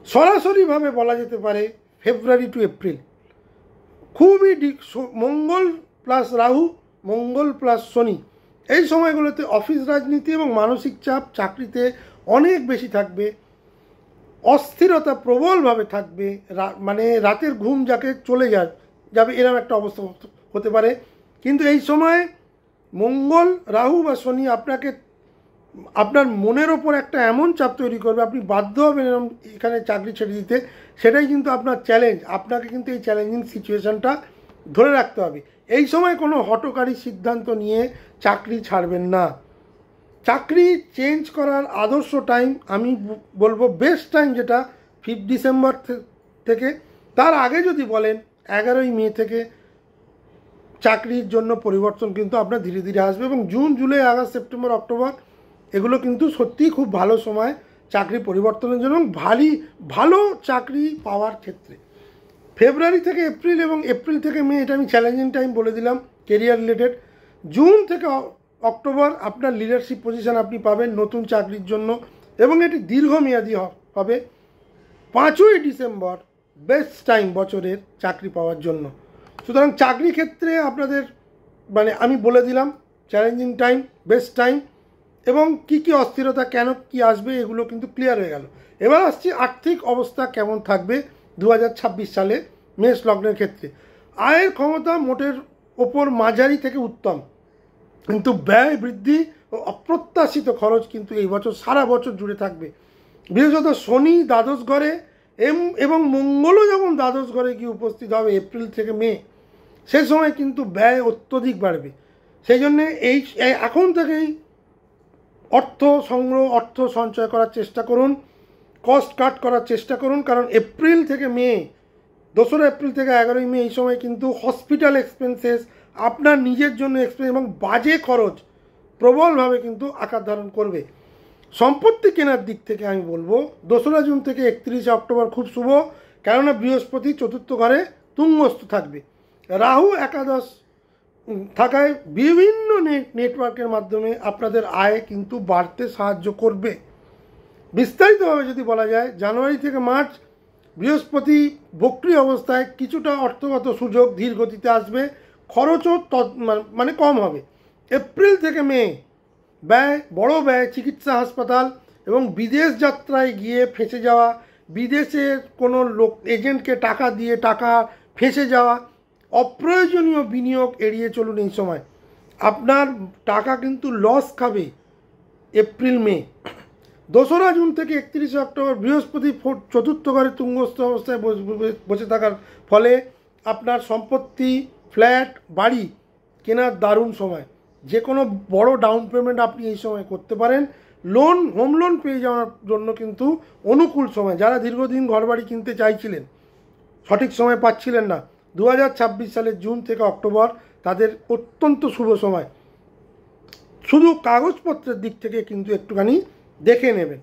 সরাসরিভাবে বলা যেতে পারে ফেব্রুয়ারি টু এপ্রিল। খুবই মঙ্গল প্লাস রাহু, মঙ্গল প্লাস শনি, এই সময়গুলোতে অফিস রাজনীতি এবং মানসিক চাপ চাকরিতে অনেক বেশি থাকবে। অস্থিরতা প্রবলভাবে থাকবে, মানে রাতের ঘুম যাকে চলে যাবে এরকম একটা অবস্থা হতে পারে। কিন্তু এই সময় মঙ্গল, রাহু বা শনি আপনার মনের ওপর একটা এমন চাপ তৈরি করবে, আপনি বাধ্য হবেন এরকম এখানে চাকরি ছেড়ে দিতে। সেটাই কিন্তু আপনার চ্যালেঞ্জ। আপনাকে কিন্তু এই চ্যালেঞ্জিং সিচুয়েশানটা ধরে রাখতে হবে। এই সময় কোনো হঠকারী সিদ্ধান্ত নিয়ে চাকরি ছাড়বেন না। চাকরি চেঞ্জ করার আদর্শ টাইম আমি বলবো, বেস্ট টাইম যেটা 5 ডিসেম্বর থেকে। তার আগে যদি বলেন 11ই মে থেকে চাকরির জন্য পরিবর্তন কিন্তু আপনার ধীরে ধীরে আসবে। এবং June, July, August, September, October এগুলো কিন্তু সত্যিই খুব ভালো সময় চাকরি পরিবর্তনের জন্য, ভালো চাকরি পাওয়ার ক্ষেত্রে। ফেব্রুয়ারি থেকে এপ্রিল এবং এপ্রিল থেকে মে, এটা আমি চ্যালেঞ্জিং টাইম বলে দিলাম কেরিয়ার রিলেটেড। জুন থেকে অক্টোবর আপনার লিডারশিপ পজিশন আপনি পাবেন নতুন চাকরির জন্য, এবং এটি দীর্ঘমেয়াদী হবে। 5ই ডিসেম্বর বেস্ট টাইম বছরের চাকরি পাওয়ার জন্য। সুতরাং চাকরি ক্ষেত্রে আপনাদের, মানে আমি বলে দিলাম চ্যালেঞ্জিং টাইম, বেস্ট টাইম, এবং কি অস্থিরতা, কেন কি আসবে, এগুলো কিন্তু ক্লিয়ার হয়ে গেল। এবার আসছি আর্থিক অবস্থা কেমন থাকবে 2026 সালে মেষ লগ্নের ক্ষেত্রে। আয়ের ক্ষমতা মোটের ওপর মাঝারি থেকে উত্তম, কিন্তু ব্যয় বৃদ্ধি ও অপ্রত্যাশিত খরচ কিন্তু এই বছর সারা বছর জুড়ে থাকবে। বিশেষত শনি দ্বাদশ ঘরে এবং মঙ্গলও যখন দ্বাদশ ঘরে গিয়ে উপস্থিত হবে এপ্রিল থেকে মে, সে সময় কিন্তু ব্যয় অত্যধিক বাড়বে। সেই জন্যে এখন থেকেই অর্থ সংগ্রহ, অর্থ সঞ্চয় করার চেষ্টা করুন, কস্ট কাট করার চেষ্টা করুন। কারণ এপ্রিল থেকে মে, 2রা এপ্রিল থেকে 11ই মে, এই সময় কিন্তু হসপিটাল এক্সপেন্সেস, আপনার নিজের জন্য এক্সপেন্স এবং বাজে খরচ প্রবলভাবে কিন্তু আকার ধারণ করবে। সম্পত্তি কেনার দিক থেকে আমি বলবো 2রা জুন থেকে 31শে অক্টোবর খুব শুভ, কেননা বৃহস্পতি 4র্থ ঘরে তুঙ্গস্থ থাকবে। রাহু একাদশ থাকায় বিভিন্ন নেটওয়ার্কের মাধ্যমে আপনাদের আয় কিন্তু বাড়তে সাহায্য করবে। বিস্তারিতভাবে যদি বলা যায়, জানুয়ারি থেকে মার্চ বৃহস্পতি বক্রী অবস্থায় কিছুটা অর্থগত সুযোগ ধীর গতিতে আসবে, খরচও মানে কম হবে। এপ্রিল থেকে মে বড় ব্যয়, চিকিৎসা, হাসপাতাল এবং বিদেশ যাত্রায় গিয়ে ফেঁসে যাওয়া, বিদেশের কোনো এজেন্টকে টাকা দিয়ে টাকা ফেঁসে যাওয়া, অপ্রয়োজনীয় বিনিয়োগ এড়িয়ে চলুন। এই সময় আপনার টাকা কিন্তু লস খাবে এপ্রিল মে। 2রা জুন থেকে 31শে অক্টোবর বৃহস্পতি 4র্থ ঘরে তুঙ্গস্থ অবস্থায় বসে থাকার ফলে আপনার সম্পত্তি, ফ্ল্যাট, বাড়ি কেনার দারুণ সময়। যে কোনো বড় ডাউন পেমেন্ট আপনি এই সময় করতে পারেন। হোম লোন পেয়ে যাওয়ার জন্য কিন্তু অনুকূল সময়। যারা দীর্ঘদিন ঘরবাড়ি কিনতে চাইছিলেন, সঠিক সময় পাচ্ছিলেন না, 2026 সালের জুন থেকে অক্টোবর তাদের অত্যন্ত শুভ সময়। শুধু কাগজপত্রের দিক থেকে কিন্তু একটুখানি দেখে নেবেন।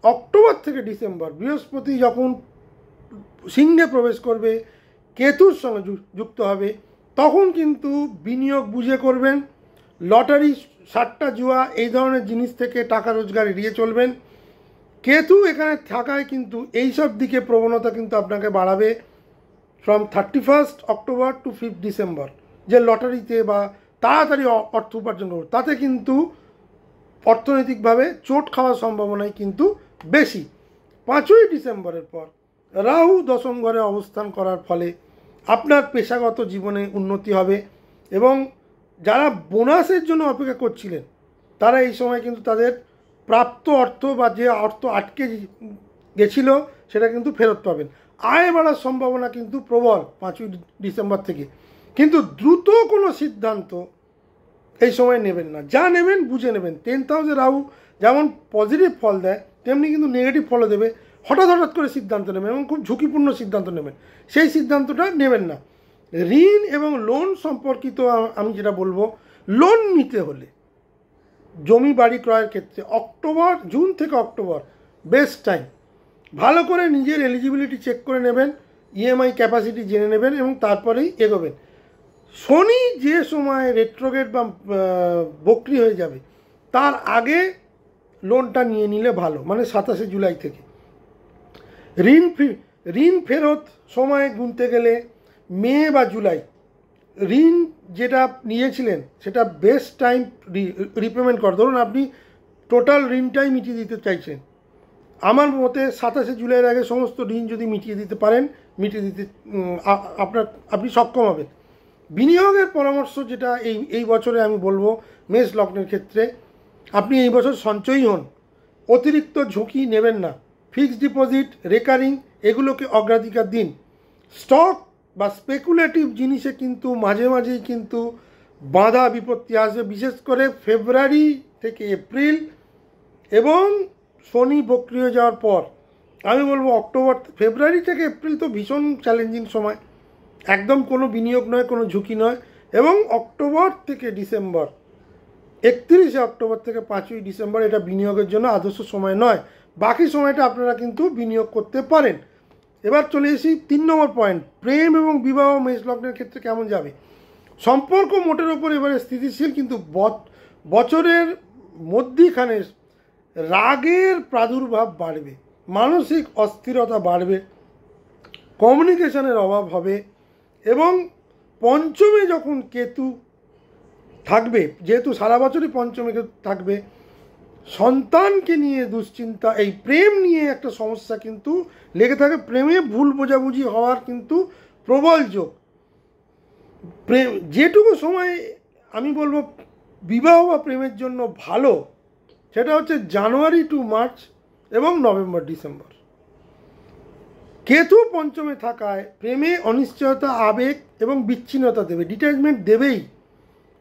অক্টোবর থেকে ডিসেম্বর বৃহস্পতি যখন সিংহে প্রবেশ করবে, কেতুর সঙ্গে যুক্ত হবে, তখন কিন্তু বিনিয়োগ বুঝে করবেন। লটারি, সাট্টা, জুয়া এই ধরনের জিনিস থেকে টাকা রোজগার এড়িয়ে চলবেন। কেতু এখানে থাকায় কিন্তু এইসব দিকে প্রবণতা কিন্তু আপনাকে বাড়াবে। ফ্রম 31 অক্টোবর টু 5 ডিসেম্বর যে লটারিতে বা তাড়াতাড়ি অর্থ উপার্জন করবে, তাতে কিন্তু অর্থনৈতিকভাবে চোট খাওয়ার সম্ভাবনাই কিন্তু বেশি। 5ই ডিসেম্বরের পর রাহু দশম ঘরে অবস্থান করার ফলে আপনার পেশাগত জীবনে উন্নতি হবে, এবং যারা বোনাসের জন্য অপেক্ষা করছিলেন তারা এই সময় কিন্তু তাদের প্রাপ্ত অর্থ বা যে অর্থ আটকে গেছিল সেটা কিন্তু ফেরত পাবেন। আয় বাড়ার সম্ভাবনা কিন্তু প্রবল 5ই ডিসেম্বর থেকে। কিন্তু দ্রুত কোনো সিদ্ধান্ত এই সময় নেবেন না, যা নেবেন বুঝে নেবেন। 10th হাউসে রাহু যেমন পজিটিভ ফল দেয় তেমনি কিন্তু নেগেটিভ ফলও দেবে। হঠাৎ হঠাৎ করে সিদ্ধান্ত নেবেন এবং খুব ঝুঁকিপূর্ণ সিদ্ধান্ত নেবেন, সেই সিদ্ধান্তটা নেবেন না। ঋণ এবং লোন সম্পর্কিত আমি যেটা বলবো, লোন নিতে হলে জমি বাড়ি ক্রয়ের ক্ষেত্রে জুন থেকে অক্টোবর বেস্ট টাইম। ভালো করে নিজের এলিজিবিলিটি চেক করে নেবেন, ইএমআই ক্যাপাসিটি জেনে নেবেন এবং তারপরেই এগোবেন। শনি যে সময় রেট্রোগেট বা বক্রি হয়ে যাবে তার আগে লোনটা নিয়ে নিলে ভালো, মানে 27শে জুলাই থেকে। ঋণ ফেরত সময় গুনতে গেলে মে বা জুলাই। ঋণ যেটা নিয়েছিলেন সেটা বেস্ট টাইম রিপেমেন্ট কর। ধরুন আপনি টোটাল ঋণটাই মিটিয়ে দিতে চাইছেন, আমার মতে 27শে জুলাইয়ের আগে সমস্ত ঋণ যদি মিটিয়ে দিতে পারেন, মিটিয়ে দিতে আপনি সক্ষম হবেন। বিনিয়োগের পরামর্শ যেটা এই বছরে আমি বলবো মেষ লগ্নের ক্ষেত্রে, আপনি এই বছর সঞ্চয়ী হন, অতিরিক্ত ঝুঁকি নেবেন না। ফিক্সড ডিপোজিট, রেকারিং এগুলোকে অগ্রাধিকার দিন। স্টক বা স্পেকুলেটিভ জিনিসে কিন্তু মাঝে মাঝেই কিন্তু বাধা বিপত্তি আসবে, বিশেষ করে ফেব্রুয়ারি থেকে এপ্রিল এবং শনি বক্রি হয়ে যাওয়ার পর। আমি বলবো ফেব্রুয়ারি থেকে এপ্রিল তো ভীষণ চ্যালেঞ্জিং সময়, একদম কোনো বিনিয়োগ নয়, কোনো ঝুঁকি নয়। এবং অক্টোবর থেকে ডিসেম্বর, 31শে অক্টোবর থেকে 5ই ডিসেম্বর এটা বিনিয়োগের জন্য আদর্শ সময় নয়। বাকি সময়টা আপনারা কিন্তু বিনিয়োগ করতে পারেন। এবার চলে এসি 3 নম্বর পয়েন্ট, প্রেম এবং বিবাহ মেষ লগ্নের ক্ষেত্রে কেমন যাবে। সম্পর্ক মোটের ওপর এবারে স্থিতিশীল, কিন্তু বছরের মধ্যিখানে রাগের প্রাদুর্ভাব বাড়বে, মানসিক অস্থিরতা বাড়বে, কমিউনিকেশনের অভাব হবে। এবং পঞ্চমে যখন কেতু থাকবে, যেহেতু সারা বছরই পঞ্চমে কেতু থাকবে, সন্তানকে নিয়ে দুশ্চিন্তা, এই প্রেম নিয়ে একটা সমস্যা কিন্তু লেগে থাকে। প্রেমে ভুল বোঝাবুঝি হওয়ার কিন্তু প্রবল যোগ। যেটুকু সময় আমি বলবো বিবাহ বা প্রেমের জন্য ভালো, সেটা হচ্ছে জানুয়ারি টু মার্চ এবং নভেম্বর ডিসেম্বর। কেতু পঞ্চমে থাকায় প্রেমে অনিশ্চয়তা, আবেগ এবং বিচ্ছিন্নতা দেবে, ডিট্যাচমেন্ট দেবেই।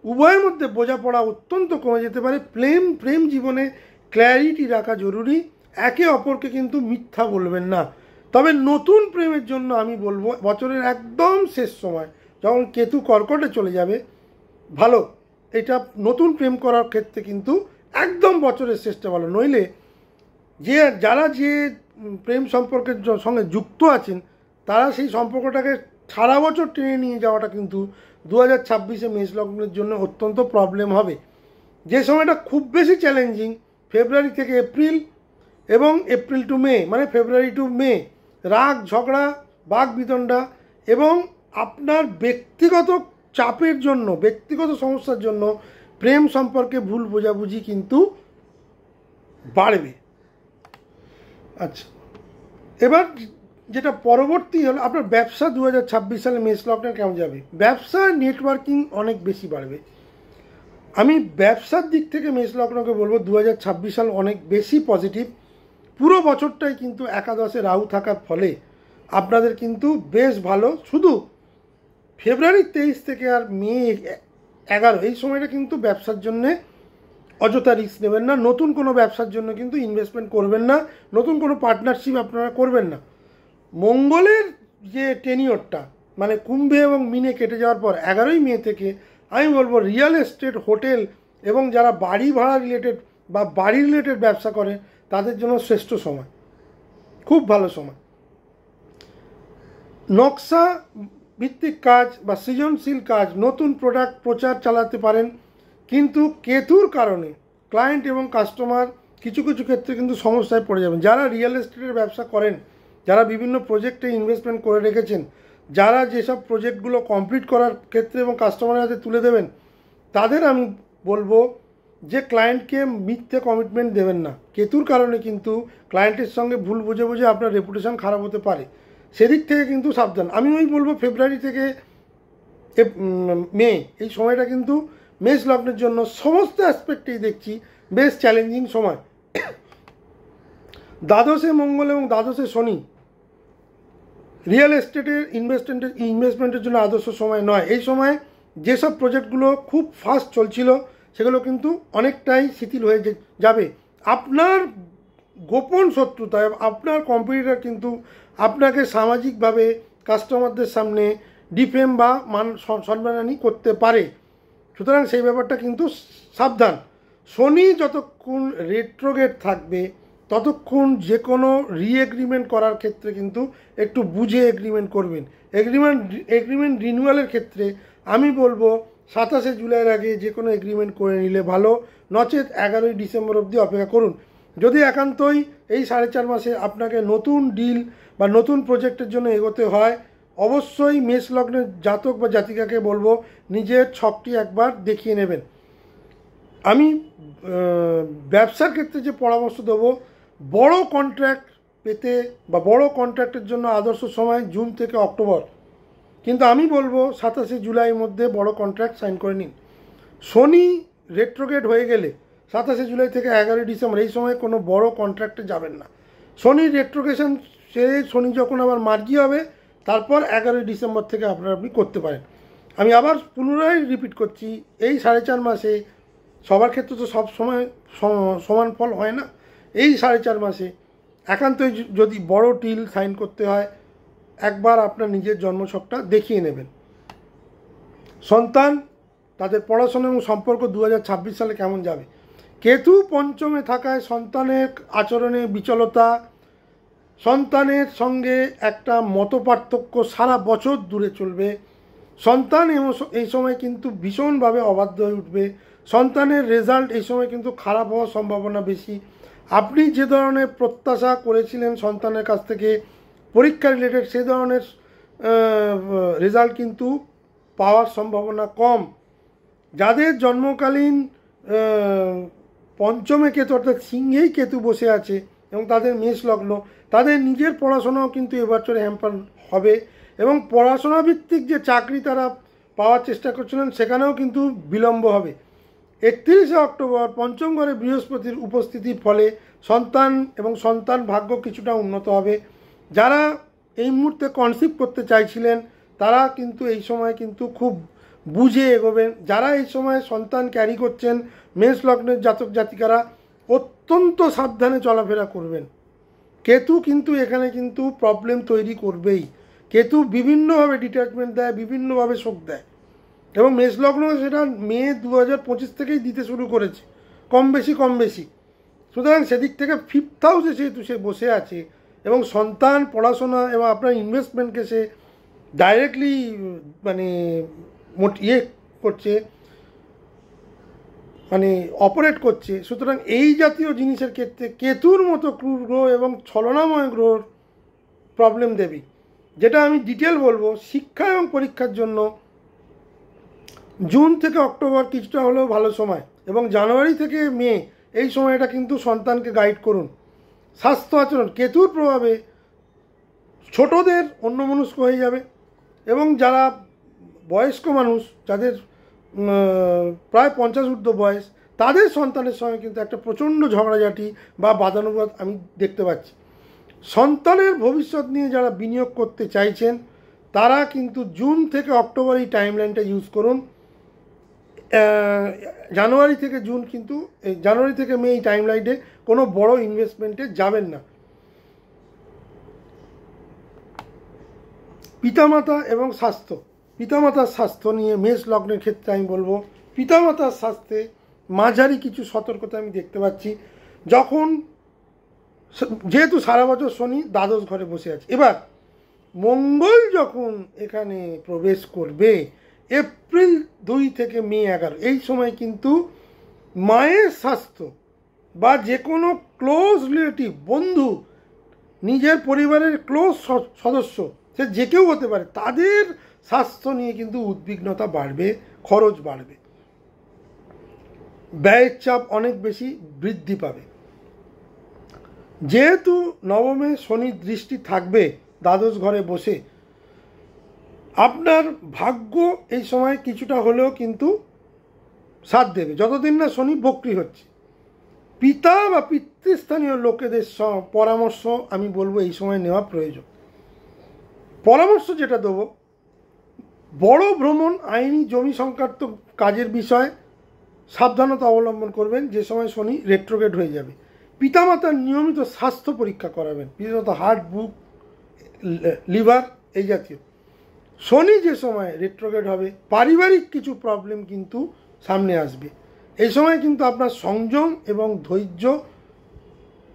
উভয়ের মধ্যে বোঝাপড়া অত্যন্ত কমে যেতে পারে। প্রেম জীবনে ক্ল্যারিটি রাখা জরুরি, একে অপরকে কিন্তু মিথ্যা বলবেন না। তবে নতুন প্রেমের জন্য আমি বলবো বছরের একদম শেষ সময় যখন কেতু কর্কটে চলে যাবে ভালো, এটা নতুন প্রেম করার ক্ষেত্রে কিন্তু একদম বছরের শেষটা ভালো। নইলে যারা প্রেম সম্পর্কের সঙ্গে যুক্ত আছেন তারা সেই সম্পর্কটাকে সারা বছর টেনে নিয়ে যাওয়াটা কিন্তু 2026-এ মেষ লগ্নের জন্য অত্যন্ত প্রবলেম হবে। যে সময়টা খুব বেশি চ্যালেঞ্জিং ফেব্রুয়ারি থেকে এপ্রিল এবং এপ্রিল টু মে, মানে ফেব্রুয়ারি টু মে, রাগ, ঝগড়া, বাক বিতণ্ডা এবং আপনার ব্যক্তিগত চাপের জন্য, ব্যক্তিগত সমস্যার জন্য প্রেম সম্পর্কে ভুল বোঝাবুঝি কিন্তু বাড়বে। আচ্ছা, এবার যেটা পরবর্তী হলো আপনার ব্যবসা। 2026 সালে মেষ লগ্নের কেমন যাবে? ব্যবসা নেটওয়ার্কিং অনেক বেশি বাড়বে। আমি ব্যবসার দিক থেকে মেষ লগ্নকে বলবো 2026 সাল অনেক বেশি পজিটিভ। পুরো বছরটাই কিন্তু একাদশে রাহু থাকার ফলে আপনাদের কিন্তু বেশ ভালো। শুধু ফেব্রুয়ারি 23 থেকে আর মে 11 এই সময়টা কিন্তু ব্যবসার জন্যে অযথা রিস্ক নেবেন না। নতুন কোনো ব্যবসার জন্য কিন্তু ইনভেস্টমেন্ট করবেন না, নতুন কোনো পার্টনারশিপ আপনারা করবেন না। মঙ্গলের যে টেনিওরটা মানে কুম্ভে এবং মিনে কেটে যাওয়ার পর 11ই মে থেকে আমি বলবো রিয়েল এস্টেট, হোটেল এবং যারা বাড়ি ভাড়া রিলেটেড বা বাড়ি রিলেটেড ব্যবসা করে তাদের জন্য শ্রেষ্ঠ সময়, খুব ভালো সময়। নকশা ভিত্তিক কাজ বা সৃজনশীল কাজ, নতুন প্রোডাক্ট প্রচার চালাতে পারেন। কিন্তু কেতুর কারণে ক্লায়েন্ট এবং কাস্টমার কিছু কিছু ক্ষেত্রে কিন্তু সমস্যায় পড়ে যাবেন। যারা রিয়েল এস্টেটের ব্যবসা করেন, যারা বিভিন্ন প্রজেক্টে ইনভেস্টমেন্ট করে রেখেছেন, যারা যেসব প্রজেক্টগুলো কমপ্লিট করার ক্ষেত্রে এবং কাস্টমারের হাতে তুলে দেবেন, তাদের আমি বলবো যে ক্লায়েন্টকে মিথ্যে কমিটমেন্ট দেবেন না। কেতুর কারণে কিন্তু ক্লায়েন্টের সঙ্গে ভুল বুঝে বুঝে আপনার রেপুটেশন খারাপ হতে পারে, সেদিক থেকে কিন্তু সাবধান। আমি বলবো ফেব্রুয়ারি থেকে মে এই সময়টা কিন্তু মেষ লগ্নের জন্য সমস্ত অ্যাসপেক্টেই দেখছি বেশ চ্যালেঞ্জিং সময়। দ্বাদশে মঙ্গল এবং দ্বাদশে শনি রিয়েল এস্টেটের ইনভেস্টমেন্টের জন্য আদর্শ সময় নয়। এই সময় যেসব প্রজেক্টগুলো খুব ফাস্ট চলছিল সেগুলো কিন্তু অনেকটাই শিথিল হয়ে যাবে। আপনার গোপন শত্রুতায় আপনার কম্পিটিটর কিন্তু আপনাকে সামাজিকভাবে কাস্টমারদের সামনে ডিফেম বা সম্মানহানি করতে পারে। সুতরাং সেই ব্যাপারটা কিন্তু সাবধান। শনি যতক্ষণ রেট্রোগেট থাকবে ততক্ষণ যে কোনো রিএগ্রিমেন্ট করার ক্ষেত্রে কিন্তু একটু বুঝে এগ্রিমেন্ট করবেন। এগ্রিমেন্ট রিনিউয়ালের ক্ষেত্রে আমি বলবো 27শে জুলাইয়ের আগে যে কোনো এগ্রিমেন্ট করে নিলে ভালো, নচেত 11ই ডিসেম্বর অবধি অপেক্ষা করুন। যদি একান্তই এই 4.5 মাসে আপনাকে নতুন ডিল বা নতুন প্রজেক্টের জন্য এগোতে হয়, অবশ্যই মেষ লগ্নের জাতক বা জাতিকাকে বলবো নিজের ছকটি একবার দেখিয়ে নেবেন। আমি ব্যবসার ক্ষেত্রে যে পরামর্শ দেবো, বড় কন্ট্রাক্ট পেতে বা বড় কন্ট্রাক্টের জন্য আদর্শ সময় জুন থেকে অক্টোবর, কিন্তু আমি বলবো 27শে জুলাইয়ের মধ্যে বড় কন্ট্রাক্ট সাইন করে নিন। শনি রেট্রোগেট হয়ে গেলে 27শে জুলাই থেকে 11ই ডিসেম্বর এই সময় কোনো বড় কন্ট্রাক্টে যাবেন না। শনির রেট্রোগেশন সেরে শনি যখন আবার মার্জি হবে তারপর 11ই ডিসেম্বর থেকে আপনি করতে পারেন। আমি আবার পুনরায় রিপিট করছি, এই 4.5 মাসে সবার ক্ষেত্রে তো সব সময় সমান ফল হয় না। এই 4.5 মাসে একান্তই যদি বড় ডিল সাইন করতে হয়, একবার আপনার নিজের জন্মছকটা দেখিয়ে নেবেন। সন্তান, তাদের পড়াশোনা এবং সম্পর্ক 2026 সালে কেমন যাবে? কেতু পঞ্চমে থাকায় সন্তানের আচরণে বিচলতা, সন্তানের সঙ্গে একটা মতপার্থক্য সারা বছর দূরে চলবে। সন্তান এই সময় কিন্তু ভীষণভাবে অবাধ্য হয়ে উঠবে। সন্তানের রেজাল্ট এই সময় কিন্তু খারাপ হওয়ার সম্ভাবনা বেশি। আপনি যে ধরনের প্রত্যাশা করেছিলেন সন্তানের কাছ থেকে পরীক্ষা রিলেটেড, সে ধরনের রেজাল্ট কিন্তু পাওয়ার সম্ভাবনা কম। যাদের জন্মকালীন পঞ্চমে কেতু অর্থাৎ সিংহেই কেতু বসে আছে এবং তাদের মেষ লগ্ন, তাদের নিজের পড়াশোনাও কিন্তু এবছরে হ্যাম্পার হবে এবং পড়াশোনা ভিত্তিক যে চাকরি তারা পাওয়ার চেষ্টা করছিলেন সেখানেও কিন্তু বিলম্ব হবে। 31শে অক্টোবর পঞ্চম ঘরে বৃহস্পতির উপস্থিতির ফলে সন্তান এবং সন্তান ভাগ্য কিছুটা উন্নত হবে। যারা এই মুহূর্তে কনসিভ করতে চাইছিলেন তারা কিন্তু এই সময় কিন্তু খুব বুঝে এগোবেন। যারা এই সময় সন্তান ক্যারি করছেন মেষ লগ্নের জাতক জাতিকারা অত্যন্ত সাবধানে চলাফেরা করবেন। কেতু কিন্তু এখানে কিন্তু প্রবলেম তৈরি করবেই। কেতু বিভিন্নভাবে ডিট্যাচমেন্ট দেয়, বিভিন্নভাবে শোক দেয় এবং মেষ লগ্ন সেটা মে 2025 থেকেই দিতে শুরু করেছে, কম বেশি। সুতরাং সেদিক থেকে 5th হাউসে যেহেতু সে বসে আছে এবং সন্তান, পড়াশোনা এবং আপনার ইনভেস্টমেন্টকে সে ডাইরেক্টলি মানে করছে, মানে অপারেট করছে। সুতরাং এই জাতীয় জিনিসের ক্ষেত্রে কেতুর মতো ক্রূর গ্রহ এবং ছলনাময় গ্রহর প্রবলেম দেবে, যেটা আমি ডিটেল বলবো। শিক্ষা এবং পরীক্ষার জন্য জুন থেকে অক্টোবর কিছুটা হলেও ভালো সময় এবং জানুয়ারি থেকে মে এই সময়টা কিন্তু সন্তানকে গাইড করুন। স্বাস্থ্য আচরণ, কেতুর প্রভাবে ছোটদের অন্যমনস্ক হয়ে যাবে এবং যারা বয়স্ক মানুষ, যাদের প্রায় 50 ঊর্ধ্ব বয়স, তাদের সন্তানের সঙ্গে কিন্তু একটা প্রচণ্ড ঝগড়াঝাটি বা বাদানুবাদ আমি দেখতে পাচ্ছি। সন্তানের ভবিষ্যৎ নিয়ে যারা বিনিয়োগ করতে চাইছেন তারা কিন্তু জুন থেকে অক্টোবর এই টাইমলাইনটা ইউজ করুন। জানুয়ারি থেকে মে এই টাইমলাইনে কোনো বড় ইনভেস্টমেন্টে যাবেন না। পিতামাতা এবং স্বাস্থ্য, পিতামাতার স্বাস্থ্য নিয়ে মেষ লগ্নের ক্ষেত্রে আমি বলবো পিতামাতার স্বাস্থ্যে মাঝারি কিছু সতর্কতা আমি দেখতে পাচ্ছি। যেহেতু সারা বছর শনি দ্বাদশ ঘরে বসে আছে, এবার মঙ্গল যখন এখানে প্রবেশ করবে এপ্রিল 2 থেকে মে 11, এই সময় কিন্তু মায়ের স্বাস্থ্য বা যে কোনো ক্লোজ রিলেটিভ, বন্ধু, নিজের পরিবারের ক্লোজ সদস্য, সে যে কেউ হতে পারে, তাদের স্বাস্থ্য নিয়ে কিন্তু উদ্বিগ্নতা বাড়বে, খরচ বাড়বে, ব্যয়ের চাপ অনেক বেশি বৃদ্ধি পাবে। যেহেতু নবমে শনির দৃষ্টি থাকবে দ্বাদশ ঘরে বসে, আপনার ভাগ্য এই সময় কিছুটা হলেও কিন্তু সাথ দেবে যতদিন না শনি বক্রী হচ্ছে। পিতা বা পিতৃস্থানীয় লোকেদের পরামর্শ আমি বলবো এই সময় নেওয়া প্রয়োজন। পরামর্শ যেটা দেবো, বড় ভ্রমণ, আইনি, জমি সংক্রান্ত কাজের বিষয়ে সাবধানতা অবলম্বন করবেন যে সময় শনি রেট্রোগ্রেড হয়ে যাবে। পিতামাতার নিয়মিত স্বাস্থ্য পরীক্ষা করাবেন, বিশেষত হার্ট, বুক, লিভার এই জাতীয়। শনি যে সময় রেট্রোগ্রেড হবে পারিবারিক কিছু প্রবলেম কিন্তু সামনে আসবে। এই সময় কিন্তু আপনার সংযম এবং ধৈর্য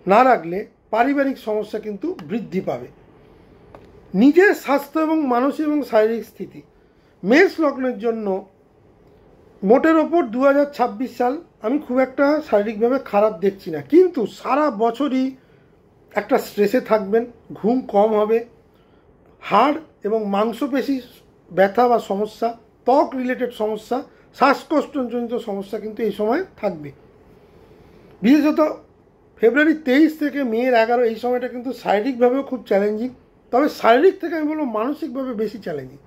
না রাখলে পারিবারিক সমস্যা কিন্তু বৃদ্ধি পাবে। নিজের স্বাস্থ্য এবং মানসিক এবং শারীরিক স্থিতি, মেষ লগ্নের জন্য মোটের ওপর 2026 সাল আমি খুব একটা শারীরিকভাবে খারাপ দেখছি না, কিন্তু সারা বছরই একটা স্ট্রেসে থাকবেন, ঘুম কম হবে, হাড় এবং মাংসপেশি ব্যথা বা সমস্যা, ত্বক রিলেটেড সমস্যা, শ্বাসকষ্টজনিত সমস্যা কিন্তু এই সময় থাকবে। বিশেষত ফেব্রুয়ারি 23 থেকে মে 11 এই সময়টা কিন্তু শারীরিকভাবেও খুব চ্যালেঞ্জিং, তবে শারীরিক থেকে আমি বলবো মানসিকভাবে বেশি চ্যালেঞ্জিং।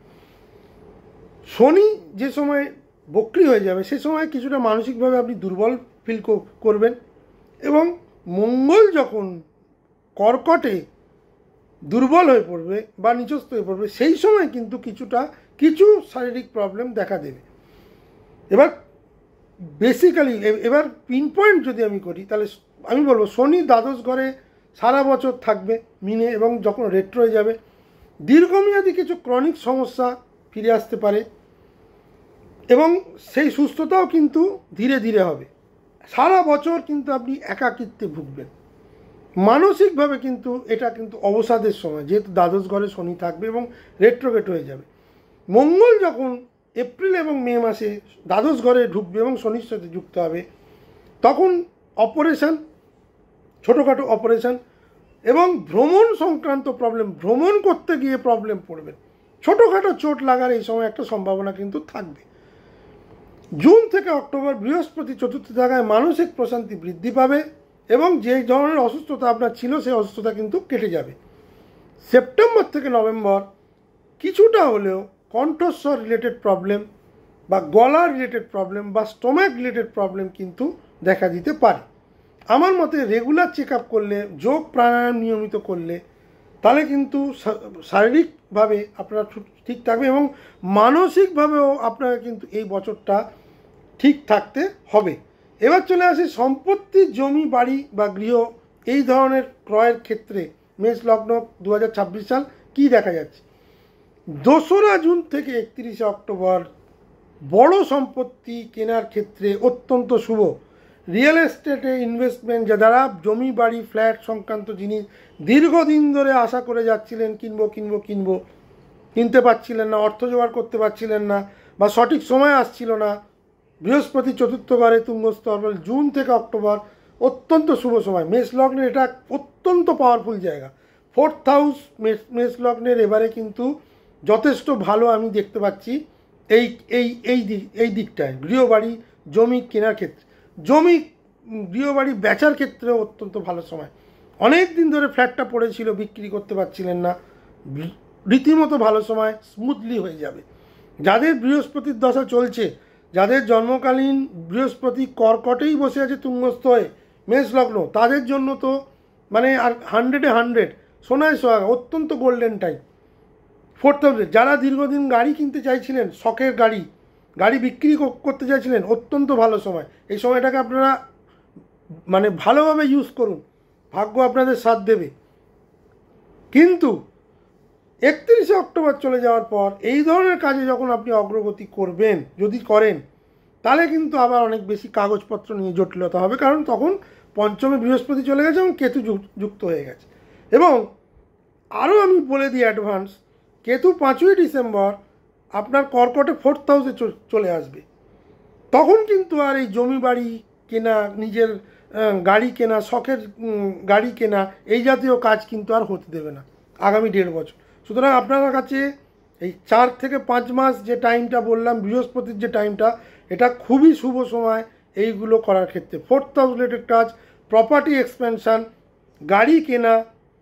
শনি যে সময় বক্রি হয়ে যাবে সে সময় কিছুটা মানসিকভাবে আপনি দুর্বল ফিল করবেন, এবং মঙ্গল যখন কর্কটে দুর্বল হয়ে পড়বে বা নিচস্থ হয়ে পড়বে সেই সময় কিন্তু কিছু শারীরিক প্রবলেম দেখা দেবে। এবার বেসিক্যালি এবার পিন পয়েন্ট যদি আমি করি তাহলে আমি বলবো শনি দ্বাদশ ঘরে সারা বছর থাকবে মিনে, এবং যখন রেট্রো হয়ে যাবে দীর্ঘমেয়াদী কিছু ক্রনিক সমস্যা ফিরে আসতে পারে, এবং সেই সুস্থতাও কিন্তু ধীরে ধীরে হবে। সারা বছর কিন্তু আপনি একাকিত্বে ভুগবেন, মানসিকভাবে কিন্তু এটা কিন্তু অবসাদের সময়, যেহেতু দ্বাদশ ঘরে শনি থাকবে এবং রেট্রোগ্রেড হয়ে যাবে। মঙ্গল যখন এপ্রিল এবং মে মাসে দ্বাদশ ঘরে ঢুকবে এবং শনির সাথে যুক্ত হবে, তখন অপারেশন, ছোটোখাটো অপারেশন এবং ভ্রমণ সংক্রান্ত প্রবলেম, ভ্রমণ করতে গিয়ে প্রবলেম পড়বেন, ছোটোখাটো চোট লাগার এই সময় একটা সম্ভাবনা কিন্তু থাকবে। জুন থেকে অক্টোবর বৃহস্পতি চতুর্থ জায়গায় মানসিক প্রশান্তি বৃদ্ধি পাবে, এবং যে ধরনের অসুস্থতা আপনার ছিল সেই অসুস্থতা কিন্তু কেটে যাবে। সেপ্টেম্বর থেকে নভেম্বর কিছুটা হলেও কণ্ঠস্বর রিলেটেড প্রবলেম বা গলা রিলেটেড প্রবলেম বা স্টোমাক রিলেটেড প্রবলেম কিন্তু দেখা দিতে পারে। আমার মতে রেগুলার চেক আপ করলে, যোগ প্রাণায়াম নিয়মিত করলে তাহলে কিন্তু শারীরিকভাবে আপনারা ঠিক থাকবে, এবং মানসিকভাবেও আপনারা কিন্তু এই বছরটা ঠিক থাকতে হবে। এবার চলে আসি সম্পত্তি, জমি, বাড়ি বা গৃহ এই ধরনের ক্রয়ের ক্ষেত্রে মেষ লগ্ন 2026 সাল কি দেখা যাচ্ছে। 2রা জুন থেকে 31শে অক্টোবর বড় সম্পত্তি কেনার ক্ষেত্রে অত্যন্ত শুভ। রিয়েল এস্টেটে ইনভেস্টমেন্ট, যারা জমি, বাড়ি, ফ্ল্যাট সংক্রান্ত জিনিস দীর্ঘদিন ধরে আশা করে যাচ্ছিলেন কিনতে পারছিলেন না, অর্থ জোগাড় করতে পারছিলেন না, বা সঠিক সময় আসছিল না, বৃহস্পতি চতুর্থ ঘরে তুঙ্গস্থ হবে। জুন থেকে অক্টোবর অত্যন্ত শুভ সময়। মেষ লগ্নের এটা অত্যন্ত পাওয়ারফুল জায়গা। 4th হাউস মেষ লগ্নের এবারে কিন্তু যথেষ্ট ভালো আমি দেখতে পাচ্ছি এই দিকটায়, গৃহবাড়ি, জমি কেনার ক্ষেত্রে, জমি, গৃহবাড়ি বেচার ক্ষেত্রে অত্যন্ত ভালো সময়। অনেক দিন ধরে ফ্ল্যাটটা পড়েছিল, বিক্রি করতে পারছিলেন না, রীতিমতো ভালো সময়, স্মুথলি হয়ে যাবে। যাদের বৃহস্পতির দশা চলছে, যাদের জন্মকালীন বৃহস্পতি কর্কটেই বসে আছে তুঙ্গস্থ হয়ে মেষ লগ্ন, তাদের জন্য তো মানে আর 100-এ 100 সোনায় সোহাগা, অত্যন্ত গোল্ডেন টাইম। 4th হাউসে যারা দীর্ঘদিন গাড়ি কিনতে চাইছিলেন, শখের গাড়ি বিক্রি করতে চাইছিলেন, অত্যন্ত ভালো সময়। এই সময়টাকে আপনারা মানে ভালোভাবে ইউজ করুন, ভাগ্য আপনাদের সাথ দেবে। কিন্তু 31শে অক্টোবর চলে যাওয়ার পর এই ধরনের কাজে যখন আপনি অগ্রগতি করবেন, যদি করেন, তাহলে কিন্তু আবার অনেক বেশি কাগজপত্র নিয়ে জটিলতা হবে, কারণ তখন পঞ্চমে বৃহস্পতি চলে গেছে এবং কেতু যুক্ত হয়ে গেছে। এবং আরও আমি বলে দিই অ্যাডভান্স, কেতু 5ই ডিসেম্বর আপনার কর্কটে 4th হাউসে চলে আসবে। তখন কিন্তু আর এই জমি বাড়ি কেনা, নিজের গাড়ি কেনা, শখের গাড়ি কেনা এই জাতীয় কাজ কিন্তু আর হতে দেবে না আগামী 1.5 বছর। সুতরাং আপনার কাছে এই 4 থেকে 5 মাস যে টাইমটা বললাম, বৃহস্পতির যে টাইমটা, এটা খুবই শুভ সময় এইগুলো করার ক্ষেত্রে। 4th হাউস রিলেটেড কাজ, প্রপার্টি এক্সপেনশন, গাড়ি কেনা,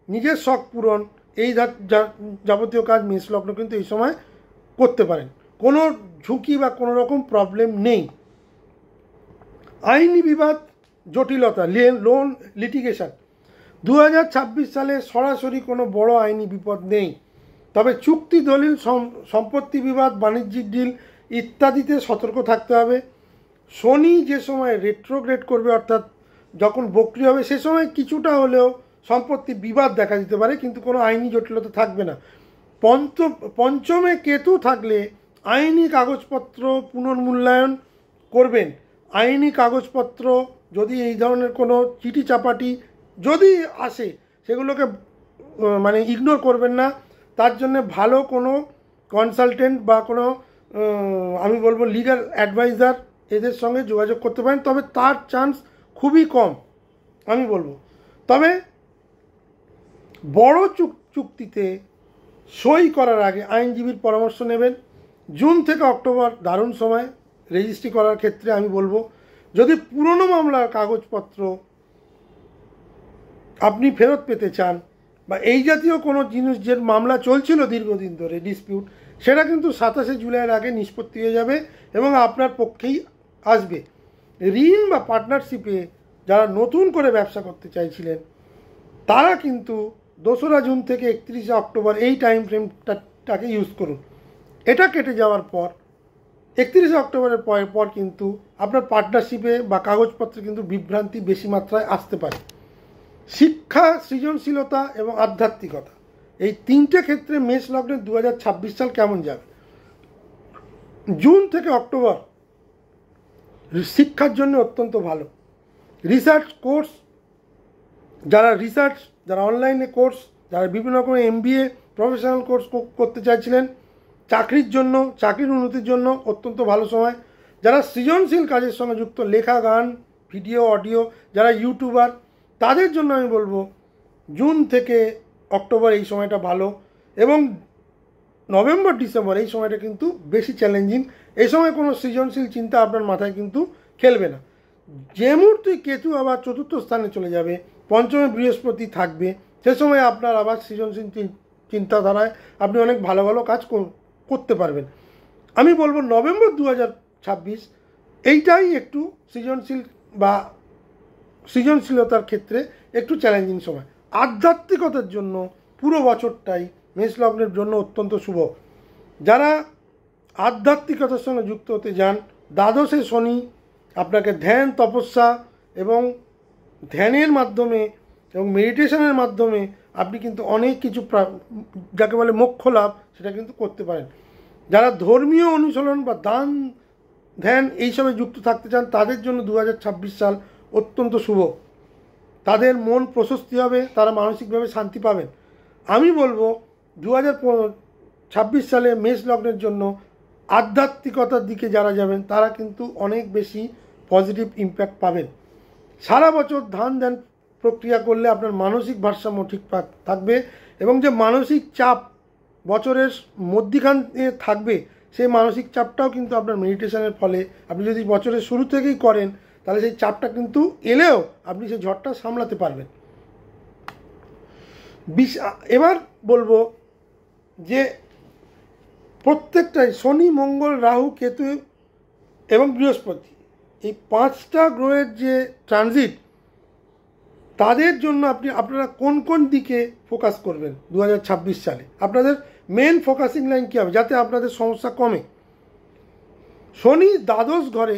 নিজের শখ পূরণ, এই যাবতীয় কাজ মেষ লগ্ন কিন্তু এই সময় করতে পারেন, কোনো ঝুঁকি বা কোনো রকম প্রবলেম নেই। আইনি বিবাদ, জটিলতা, লোন, লিটিগেশন, 2026 সালে সরাসরি কোনো বড় আইনি বিপদ নেই। তবে চুক্তি, দলিল, সম্পত্তি বিবাদ, বাণিজ্যিক ডিল ইত্যাদিতে সতর্ক থাকতে হবে। শনি যে সময় রেট্রোগ্রেড করবে, অর্থাৎ যখন বক্রি হবে, সে সময় কিছুটা হলেও সম্পত্তি বিবাদ দেখা দিতে পারে, কিন্তু কোনো আইনি জটিলতা থাকবে না। পঞ্চমে কেতু থাকলে আইনি কাগজপত্র পুনর্মূল্যায়ন করবেন। আইনি কাগজপত্র যদি এই ধরনের কোনো চিঠি চাপাটি যদি আসে, সেগুলোকে মানে ইগনোর করবেন না। তার জন্য ভালো কোনো কনসালটেন্ট বা কোনো আমি বলবো লিগ্যাল অ্যাডভাইজার এদের সঙ্গে যোগাযোগ করতে পারেন, তবে তার চান্স খুবই কম আমি বলবো। তবে বড় চুক্তিতে সই করার আগে আইনজীবীর পরামর্শ নেবেন। জুন থেকে অক্টোবর দারুণ সময় রেজিস্ট্রি করার ক্ষেত্রে আমি বলবো। যদি পুরনো মামলার কাগজপত্র আপনি ফেরত পেতে চান বা এই জাতীয় কোনো জিনিস যে মামলা চলছিল দীর্ঘদিন ধরে ডিসপিউট, সেটা কিন্তু 27 জুলাইয়ের আগে নিষ্পত্তি হয়ে যাবে এবং আপনার পক্ষেই আসবে। ঋণ বা পার্টনারশিপে যারা নতুন করে ব্যবসা করতে চাইছিলেন, তারা কিন্তু 2রা জুন থেকে 31শে অক্টোবর এই টাইম ফ্রেমটাকে ইউজ করুন। এটা কেটে যাওয়ার পর 31শে অক্টোবরের পর কিন্তু আপনার পার্টনারশিপে বা কাগজপত্রে কিন্তু বিভ্রান্তি বেশি মাত্রায় আসতে পারে। শিক্ষা, সৃজনশীলতা এবং আধ্যাত্মিকতা, এই 3টে ক্ষেত্রে মেষ লগ্নের 2026 সাল কেমন যাবে? জুন থেকে অক্টোবর শিক্ষার জন্য অত্যন্ত ভালো। রিসার্চ কোর্স, যারা অনলাইনে কোর্স, যারা বিভিন্ন রকমের MBA প্রফেশনাল কোর্স করতে চাইছিলেন, চাকরির জন্য, চাকরির উন্নতির জন্য অত্যন্ত ভালো সময়। যারা সৃজনশীল কাজের সঙ্গে যুক্ত, লেখা, গান, ভিডিও, অডিও, যারা ইউটিউবার, তাদের জন্য আমি বলবো জুন থেকে অক্টোবর এই সময়টা ভালো। এবং নভেম্বর, ডিসেম্বর এই সময়টা কিন্তু বেশি চ্যালেঞ্জিং। এই সময় কোনো সৃজনশীল চিন্তা আপনার মাথায় কিন্তু খেলবে না। যে মুহূর্তে কেতু আবার 4র্থ স্থানে চলে যাবে, পঞ্চমে বৃহস্পতি থাকবে, সে সময় আপনার আবার সৃজনশীল চিন্তাধারায় আপনি অনেক ভালো ভালো কাজ করতে পারবেন। আমি বলবো নভেম্বর 2026 এইটাই একটু সৃজনশীল বা সৃজনশীলতার ক্ষেত্রে একটু চ্যালেঞ্জিং সময়। আধ্যাত্মিকতার জন্য পুরো বছরটাই মেষ লগ্নের জন্য অত্যন্ত শুভ। যারা আধ্যাত্মিকতার সঙ্গে যুক্ত হতে যান, দ্বাদশে শনি আপনাকে ধ্যান, তপস্যা এবং ধ্যানের মাধ্যমে এবং মেডিটেশনের মাধ্যমে আপনি কিন্তু অনেক কিছু যাকে বলে মোক্ষ লাভ, সেটা কিন্তু করতে পারেন। যারা ধর্মীয় অনুশীলন বা দান, ধ্যান এইসবে যুক্ত থাকতে চান, তাদের জন্য 2026 সাল অত্যন্ত শুভ। তাদের মন প্রশস্তি হবে, তারা মানসিকভাবে শান্তি পাবেন। আমি বলবো 2026 সালে মেষ লগ্নের জন্য আধ্যাত্মিকতার দিকে যারা যাবেন, তারা কিন্তু অনেক বেশি পজিটিভ ইম্প্যাক্ট পাবেন। সারা বছর ধ্যান প্রক্রিয়া করলে আপনার মানসিক ভারসাম্য ঠিক থাকবে এবং যে মানসিক চাপ বছরের মধ্যিখানে থাকবে, সেই মানসিক চাপটাও কিন্তু আপনার মেডিটেশনের ফলে, আপনি যদি বছরের শুরু থেকেই করেন, তাহলে সেই চাপটা কিন্তু এলেও আপনি সেই ঝড়টা সামলাতে পারবেন। এবার বলবো যে প্রত্যেকটাই শনি, মঙ্গল, রাহু, কেতু এবং বৃহস্পতি, এই 5টা গ্রহের যে ট্রানজিট, তাদের জন্য আপনারা কোন কোন দিকে ফোকাস করবেন 2026 সালে, আপনাদের মেন ফোকাসিং লাইন কী হবে যাতে আপনাদের সমস্যা কমে? শনি দ্বাদশ ঘরে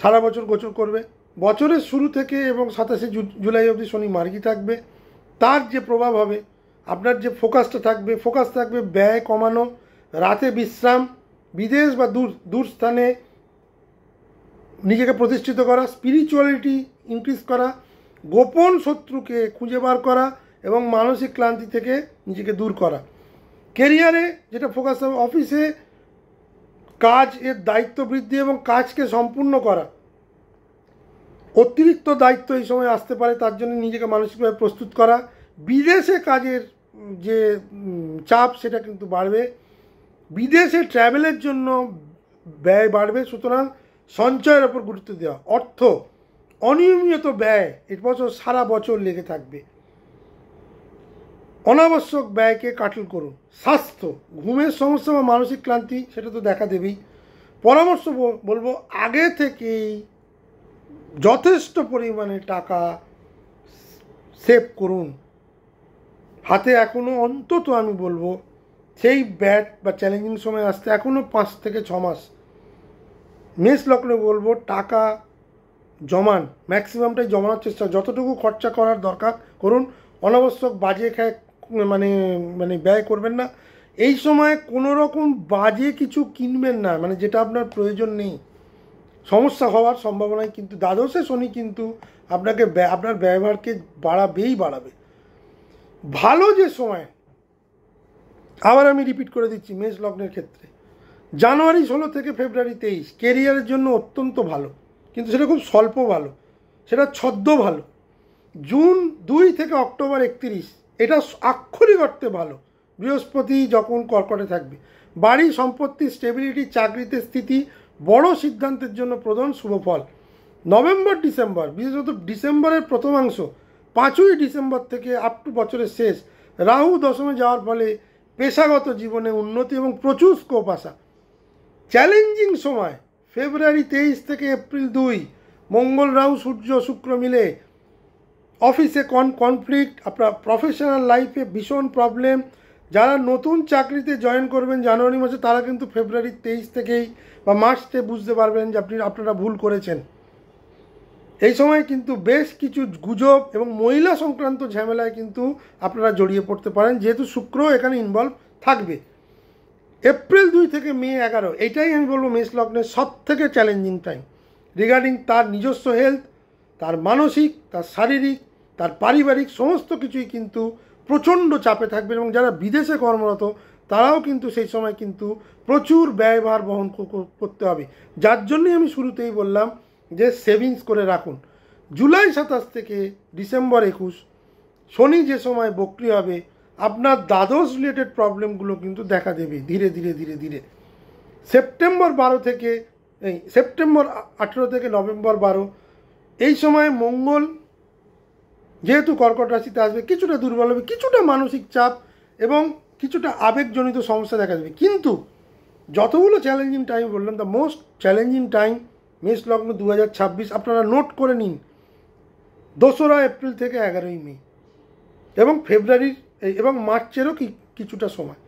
সারা বছর গোচর করবে। বছরের শুরু থেকে এবং 27শে জুলাই অবধি শনি মার্গী থাকবে। তার যে প্রভাব হবে, আপনার যে ফোকাস থাকবে ব্যয় কমানো, রাতে বিশ্রাম, বিদেশ বা দূর স্থানে নিজেকে প্রতিষ্ঠিত করা, স্পিরিচুয়ালিটি ইনক্রিজ করা, গোপন শত্রুকে খুঁজে বার করা এবং মানসিক ক্লান্তি থেকে নিজেকে দূর করা। কেরিয়ারে যেটা ফোকাস হবে, অফিসে কাজের দায়িত্ব বৃদ্ধি এবং কাজকে সম্পূর্ণ করা। অতিরিক্ত দায়িত্ব এই সময় আসতে পারে, তার জন্য নিজেকে মানসিকভাবে প্রস্তুত করা। বিদেশে কাজের যে চাপ, সেটা কিন্তু বাড়বে। বিদেশে ট্র্যাভেলের জন্য ব্যয় বাড়বে, সুতরাং সঞ্চয়ের ওপর গুরুত্ব দেওয়া। অর্থ, অনিয়মিত ব্যয় এই বছর সারা বছর লেগে থাকবে। অনাবশ্যক ব্যয়কে কাটল করুন। স্বাস্থ্য, ঘুমের সমস্যা বা মানসিক ক্লান্তি, সেটা তো দেখা দেবেই। পরামর্শ বলবো, আগে থেকেই যথেষ্ট পরিমাণে টাকা সেভ করুন। হাতে এখনও অন্তত আমি বলবো সেই ব্যাড বা চ্যালেঞ্জিং সময় আসতে এখনও 5 থেকে 6 মাস। মেষ লগ্নে বলবো টাকা জমান, ম্যাক্সিমামটাই জমানোর চেষ্টা, যতটুকু খরচা করার দরকার করুন, অনাবশ্যক বাজে মানে মানে ব্যয় করবেন না। এই সময় কোনো রকম বাজে কিছু কিনবেন না, মানে যেটা আপনার প্রয়োজন নেই। সমস্যা হওয়ার সম্ভাবনায় কিন্তু দ্বাদশে শনি কিন্তু আপনাকে আপনার ব্যবহারকে বাড়াবে। ভালো যে সময়, আবার আমি রিপিট করে দিচ্ছি মেষ লগ্নের ক্ষেত্রে, জানুয়ারি 16 থেকে ফেব্রুয়ারি 23 কেরিয়ারের জন্য অত্যন্ত ভালো, কিন্তু সেটা খুব স্বল্প ভালো, সেটা ছদ্ম ভালো। জুন 2 থেকে অক্টোবর 31 এটা আক্ষরিক অর্থে ভালো, বৃহস্পতি যখন কর্কটে থাকবে। বাড়ি সম্পত্তি স্টেবিলিটি, চাকরিতে স্থিতি, বড় সিদ্ধান্তের জন্য প্রধান শুভ ফল। নভেম্বর ডিসেম্বর, বিশেষত ডিসেম্বরের প্রথমাংশ 5ই ডিসেম্বর থেকে আপ টু বছরের শেষ, রাহু দশমে যাওয়ার ফলে পেশাগত জীবনে উন্নতি এবং প্রচুর স্কোপ আসা। চ্যালেঞ্জিং সময় ফেব্রুয়ারি 23 থেকে এপ্রিল 2, মঙ্গল রাহু সূর্য শুক্র মিলে অফিসে কনফ্লিক্ট, আপনার প্রফেশনাল লাইফে ভীষণ প্রবলেম। যারা নতুন চাকরিতে জয়েন করবেন জানুয়ারি মাসে, তারা কিন্তু ফেব্রুয়ারি 23 থেকেই বা মার্চে বুঝতে পারবেন যে আপনারা ভুল করেছেন। এই সময় কিন্তু বেশ কিছু গুজব এবং মহিলা সংক্রান্ত ঝামেলায় কিন্তু আপনারা জড়িয়ে পড়তে পারেন, যেহেতু শুক্র এখানে ইনভলভ থাকবে। এপ্রিল 2 থেকে মে 11, এইটাই আমি বলবো মেষ লগ্নের সব থেকে চ্যালেঞ্জিং টাইম রিগার্ডিং তার নিজস্ব হেলথ, তার মানসিক, তার শারীরিক, তার পারিবারিক সমস্ত কিছুই কিন্তু প্রচণ্ড চাপে থাকবে। এবং যারা বিদেশে কর্মরত তারাও কিন্তু সেই সময় কিন্তু প্রচুর ব্যয়ভার বহন করতে হবে, যার জন্যই আমি শুরুতেই বললাম যে সেভিংস করে রাখুন। জুলাই 27 থেকে ডিসেম্বর 21 শনি যে সময় বক্রি হবে, আপনার দ্বাদশ রিলেটেড প্রবলেমগুলো কিন্তু দেখা দেবে ধীরে ধীরে। সেপ্টেম্বর 18 থেকে নভেম্বর 12 এই সময় মঙ্গল যেহেতু কর্কট রাশিতে আসবে, কিছুটা দুর্বল হবে, কিছুটা মানসিক চাপ এবং কিছুটা আবেগজনিত সমস্যা দেখা দেবে। কিন্তু যতগুলো চ্যালেঞ্জিং টাইম বললাম, দ্য মোস্ট চ্যালেঞ্জিং টাইম মেষ লগ্ন 2026 আপনারা নোট করে নিন, 2রা এপ্রিল থেকে 11ই মে এবং ফেব্রুয়ারির এবং মার্চেরও কিছুটা সময়।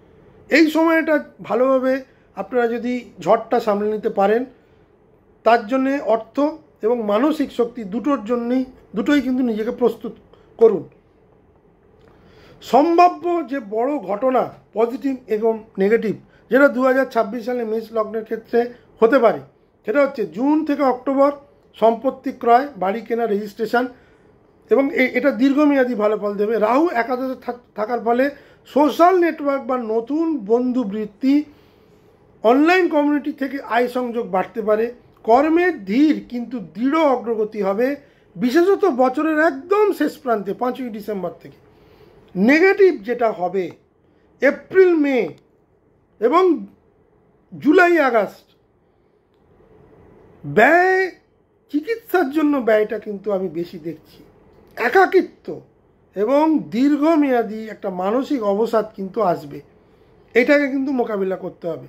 এই সময়টা ভালোভাবে আপনারা যদি ঝড়টা সামলে নিতে পারেন, তার জন্যে অর্থ এবং মানসিক শক্তি দুটোই কিন্তু নিজেকে প্রস্তুত করুন। সম্ভাব্য যে বড় ঘটনা পজিটিভ এবং নেগেটিভ যেটা 2026 সালে মেষ লগ্নের ক্ষেত্রে হতে পারে, সেটা হচ্ছে জুন থেকে অক্টোবর সম্পত্তি ক্রয়, বাড়ি কেনা, রেজিস্ট্রেশন, এবং এটা দীর্ঘমেয়াদী ভালো ফল দেবে। রাহু একাদশে থাকার ফলে সোশ্যাল নেটওয়ার্ক বা নতুন বন্ধু বৃত্তি, অনলাইন কমিউনিটি থেকে আয় সংযোগ বাড়তে পারে। কর্মের ধীর কিন্তু দৃঢ় অগ্রগতি হবে, বিশেষত বছরের একদম শেষ প্রান্তে 5ই ডিসেম্বর থেকে। নেগেটিভ যেটা হবে এপ্রিল মে এবং জুলাই আগস্ট, ব্যয়, চিকিৎসার জন্য ব্যয়টা কিন্তু আমি বেশি দেখছি। একাকিত্ব এবং দীর্ঘমেয়াদী একটা মানসিক অবসাদ কিন্তু আসবে, এটাকে কিন্তু মোকাবিলা করতে হবে।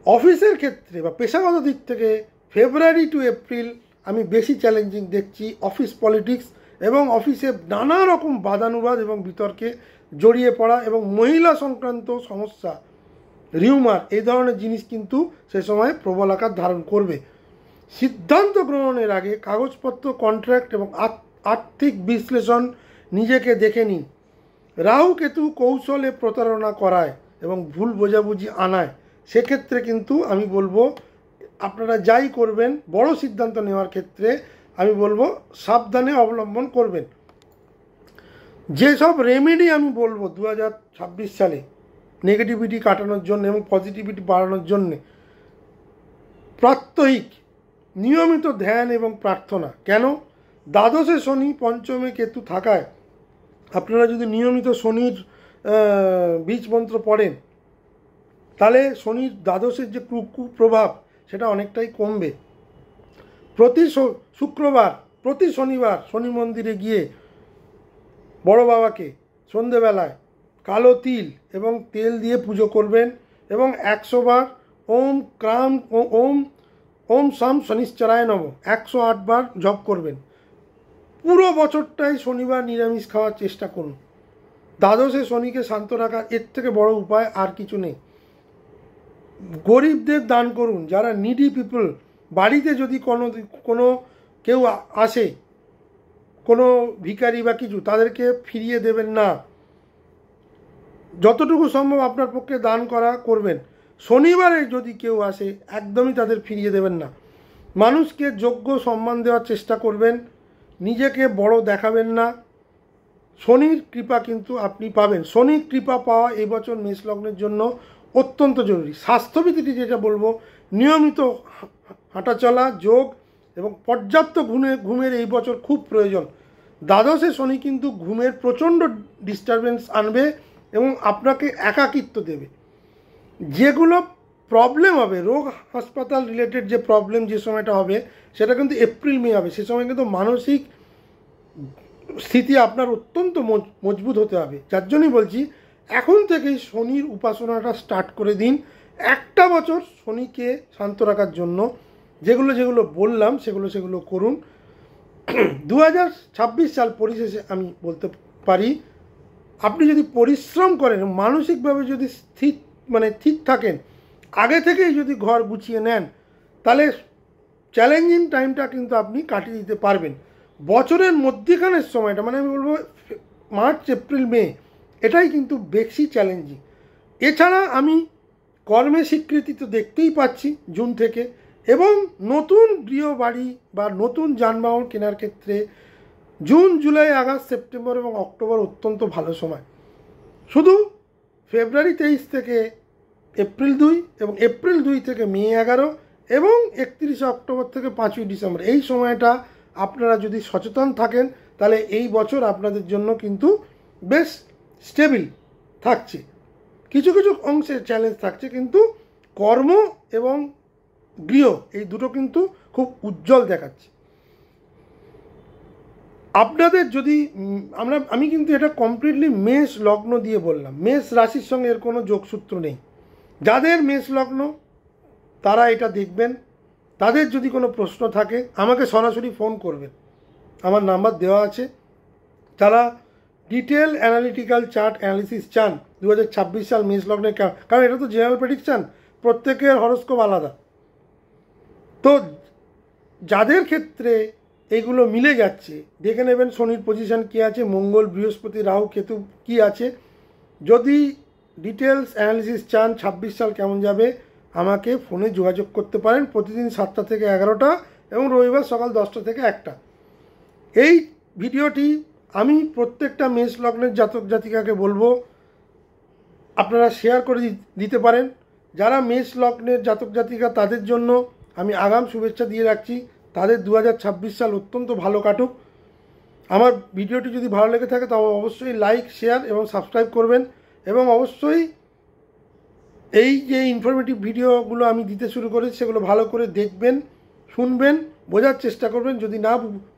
অফিসের ক্ষেত্রে বা পেশাগত দিক থেকে ফেব্রুয়ারি টু এপ্রিল আমি বেশি চ্যালেঞ্জিং দেখছি। অফিস পলিটিক্স এবং অফিসে নানা রকম বাদানুবাদ এবং বিতর্কে জড়িয়ে পড়া এবং মহিলা সংক্রান্ত সমস্যা, রিউমার, এই ধরনের জিনিস কিন্তু সে সময় প্রবল আকার ধারণ করবে। সিদ্ধান্ত গ্রহণের আগে কাগজপত্র, কন্ট্রাক্ট এবং আর্থিক বিশ্লেষণ নিজেকে দেখে নিন। রাহু কেতু কৌশলে প্রতারণা করায় এবং ভুল বোঝাবুঝি আনায়, সেক্ষেত্রে কিন্তু আমি বলবো আপনারা যাই করবেন বড় সিদ্ধান্ত নেওয়ার ক্ষেত্রে আমি বলবো সাবধানে অবলম্বন করবেন। যেসব রেমেডি আমি বলবো 2026 সালে নেগেটিভিটি কাটানোর জন্য এবং পজিটিভিটি বাড়ানোর জন্যে, প্রাত্যহিক নিয়মিত ধ্যান এবং প্রার্থনা। কেন? দ্বাদশে শনি, পঞ্চমে কেতু থাকায় আপনারা যদি নিয়মিত শনির বীজ মন্ত্র পড়েন, তাহলে শনির দ্বাদশের যে কুপ্রভাব সেটা অনেকটাই কমবে। প্রতি শুক্রবার, প্রতি শনিবার শনি মন্দিরে গিয়ে বড় বাবাকে সন্ধেবেলায় কালো তিল এবং তেল দিয়ে পুজো করবেন এবং 100 বার ওম শাম শনিশ্চরায় নম 108 বার জপ করবেন। পুরো বছরটাই শনিবার নিরামিষ খাওয়ার চেষ্টা করুন। দ্বাদশে শনিকে শান্ত রাখার এর থেকে বড় উপায় আর কিছু নেই। গরিবদের দান করুন, যারা নিডি পিপল, বাড়িতে যদি কোনো কেউ আসে, কোনো ভিখারি বা কিছু, তাদেরকে ফিরিয়ে দেবেন না। যতটুকু সম্ভব আপনার পক্ষে দান করবেন। শনিবারে যদি কেউ আসে একদমই তাদের ফিরিয়ে দেবেন না। মানুষকে যোগ্য সম্মান দেওয়ার চেষ্টা করবেন, নিজেকে বড় দেখাবেন না। শনির কৃপা কিন্তু আপনি পাবেন। শনির কৃপা পাওয়া এই বছর মেষ লগ্নের জন্য অত্যন্ত জরুরি। স্বাস্থ্যবিধিটি যেটা বলবো, নিয়মিত হাঁটাচলা, যোগ এবং পর্যাপ্ত ঘুমের এই বছর খুব প্রয়োজন। দ্বাদশে শনি কিন্তু ঘুমের প্রচণ্ড ডিস্টারবেন্স আনবে এবং আপনাকে একাকিত্ব দেবে। যেগুলো প্রবলেম হবে, রোগ হাসপাতাল রিলেটেড যে প্রবলেম যে সময়টা হবে, সেটা কিন্তু এপ্রিল মে হবে। সে সময় কিন্তু মানসিক স্থিতি আপনার অত্যন্ত মজবুত হতে হবে। যার জন্যই বলছি, এখন থেকেই শনির উপাসনাটা স্টার্ট করে দিন। একটা বছর শনিকে শান্ত রাখার জন্য যেগুলো বললাম সেগুলো করুন। 2026 সাল পরিশেষে আমি বলতে পারি, আপনি যদি পরিশ্রম করেন, মানসিকভাবে যদি ঠিক থাকেন, আগে থেকেই যদি ঘর গুছিয়ে নেন, তাহলে চ্যালেঞ্জিং টাইমটা কিন্তু আপনি কাটিয়ে দিতে পারবেন। বছরের মধ্যেখানের সময়টা, মানে আমি বলবো মার্চ, এপ্রিল, মে, এটাই কিন্তু বেশি চ্যালেঞ্জিং। এছাড়া আমি কর্মে স্বীকৃতি তো দেখতেই পাচ্ছি জুন থেকে, এবং নতুন গৃহবাড়ি বা নতুন যানবাহন কেনার ক্ষেত্রে জুন, জুলাই, আগস্ট, সেপ্টেম্বর এবং অক্টোবর অত্যন্ত ভালো সময়। শুধু ফেব্রুয়ারি 23 থেকে এপ্রিল 2 এবং এপ্রিল 2 থেকে মে 11 এবং 31 অক্টোবর থেকে 5ই ডিসেম্বর, এই সময়টা আপনারা যদি সচেতন থাকেন, তাহলে এই বছর আপনাদের জন্য কিন্তু বেশ স্টেবিল থাকছে। কিছু অংশে চ্যালেঞ্জ থাকছে, কিন্তু কর্ম এবং গৃহ এই দুটো কিন্তু খুব উজ্জ্বল দেখাচ্ছে। আপনাদের যদি আমি কিন্তু এটা কমপ্লিটলি মেষ লগ্ন দিয়ে বললাম, মেষ রাশির সঙ্গে এর কোনো যোগসূত্র নেই। যাদের মেষ লগ্ন তারা এটা দেখবেন। তাদের যদি কোনো প্রশ্ন থাকে আমাকে সরাসরি ফোন করবেন, আমার নাম্বার দেওয়া আছে। যারা ডিটেল অ্যানালিটিক্যাল চার্ট অ্যানালিসিস চান 2026 সাল মেষ লগ্নের, কারণ এটা তো জেনারেল প্রেডিকশান, প্রত্যেকের হরস্কোপ আলাদা। তো যাদের ক্ষেত্রে এইগুলো মিলে যাচ্ছে, দেখে নেবেন শনির পজিশন কী আছে, মঙ্গল, বৃহস্পতি, রাহু, কেতু কী আছে। যদি ডিটেলস অ্যানালিসিস চান 26 সাল কেমন যাবে, আমাকে ফোনে যোগাযোগ করতে পারেন প্রতিদিন 7টা থেকে 11টা এবং রবিবার সকাল 10টা থেকে 1টা। এই ভিডিওটি আমি প্রত্যেকটা মেষ লগ্নের জাতক জাতিকাকে বলবো আপনারা শেয়ার করে দিতে পারেন। যারা মেষ লগ্নের জাতক জাতিকা, তাদের জন্য আমি আগাম শুভেচ্ছা দিয়ে রাখছি। তাদের 2026 সাল অত্যন্ত ভালো কাটুক। আমার ভিডিওটি যদি ভালো লেগে থাকে তবে অবশ্যই লাইক, শেয়ার এবং সাবস্ক্রাইব করবেন, এবং অবশ্যই এই যে ইনফরমেটিভ ভিডিওগুলো আমি দিতে শুরু করেছি সেগুলো ভালো করে দেখবেন, শুনবেন, বোঝার চেষ্টা করবেন। যদি না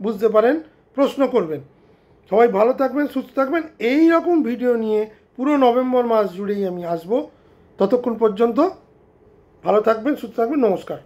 বুঝতে পারেন প্রশ্ন করবেন। সবাই ভালো থাকবেন, সুস্থ থাকবেন। এই রকম ভিডিও নিয়ে পুরো নভেম্বর মাস জুড়েই আমি আসবো। ততক্ষণ পর্যন্ত ভালো থাকবেন, সুস্থ থাকবেন। নমস্কার।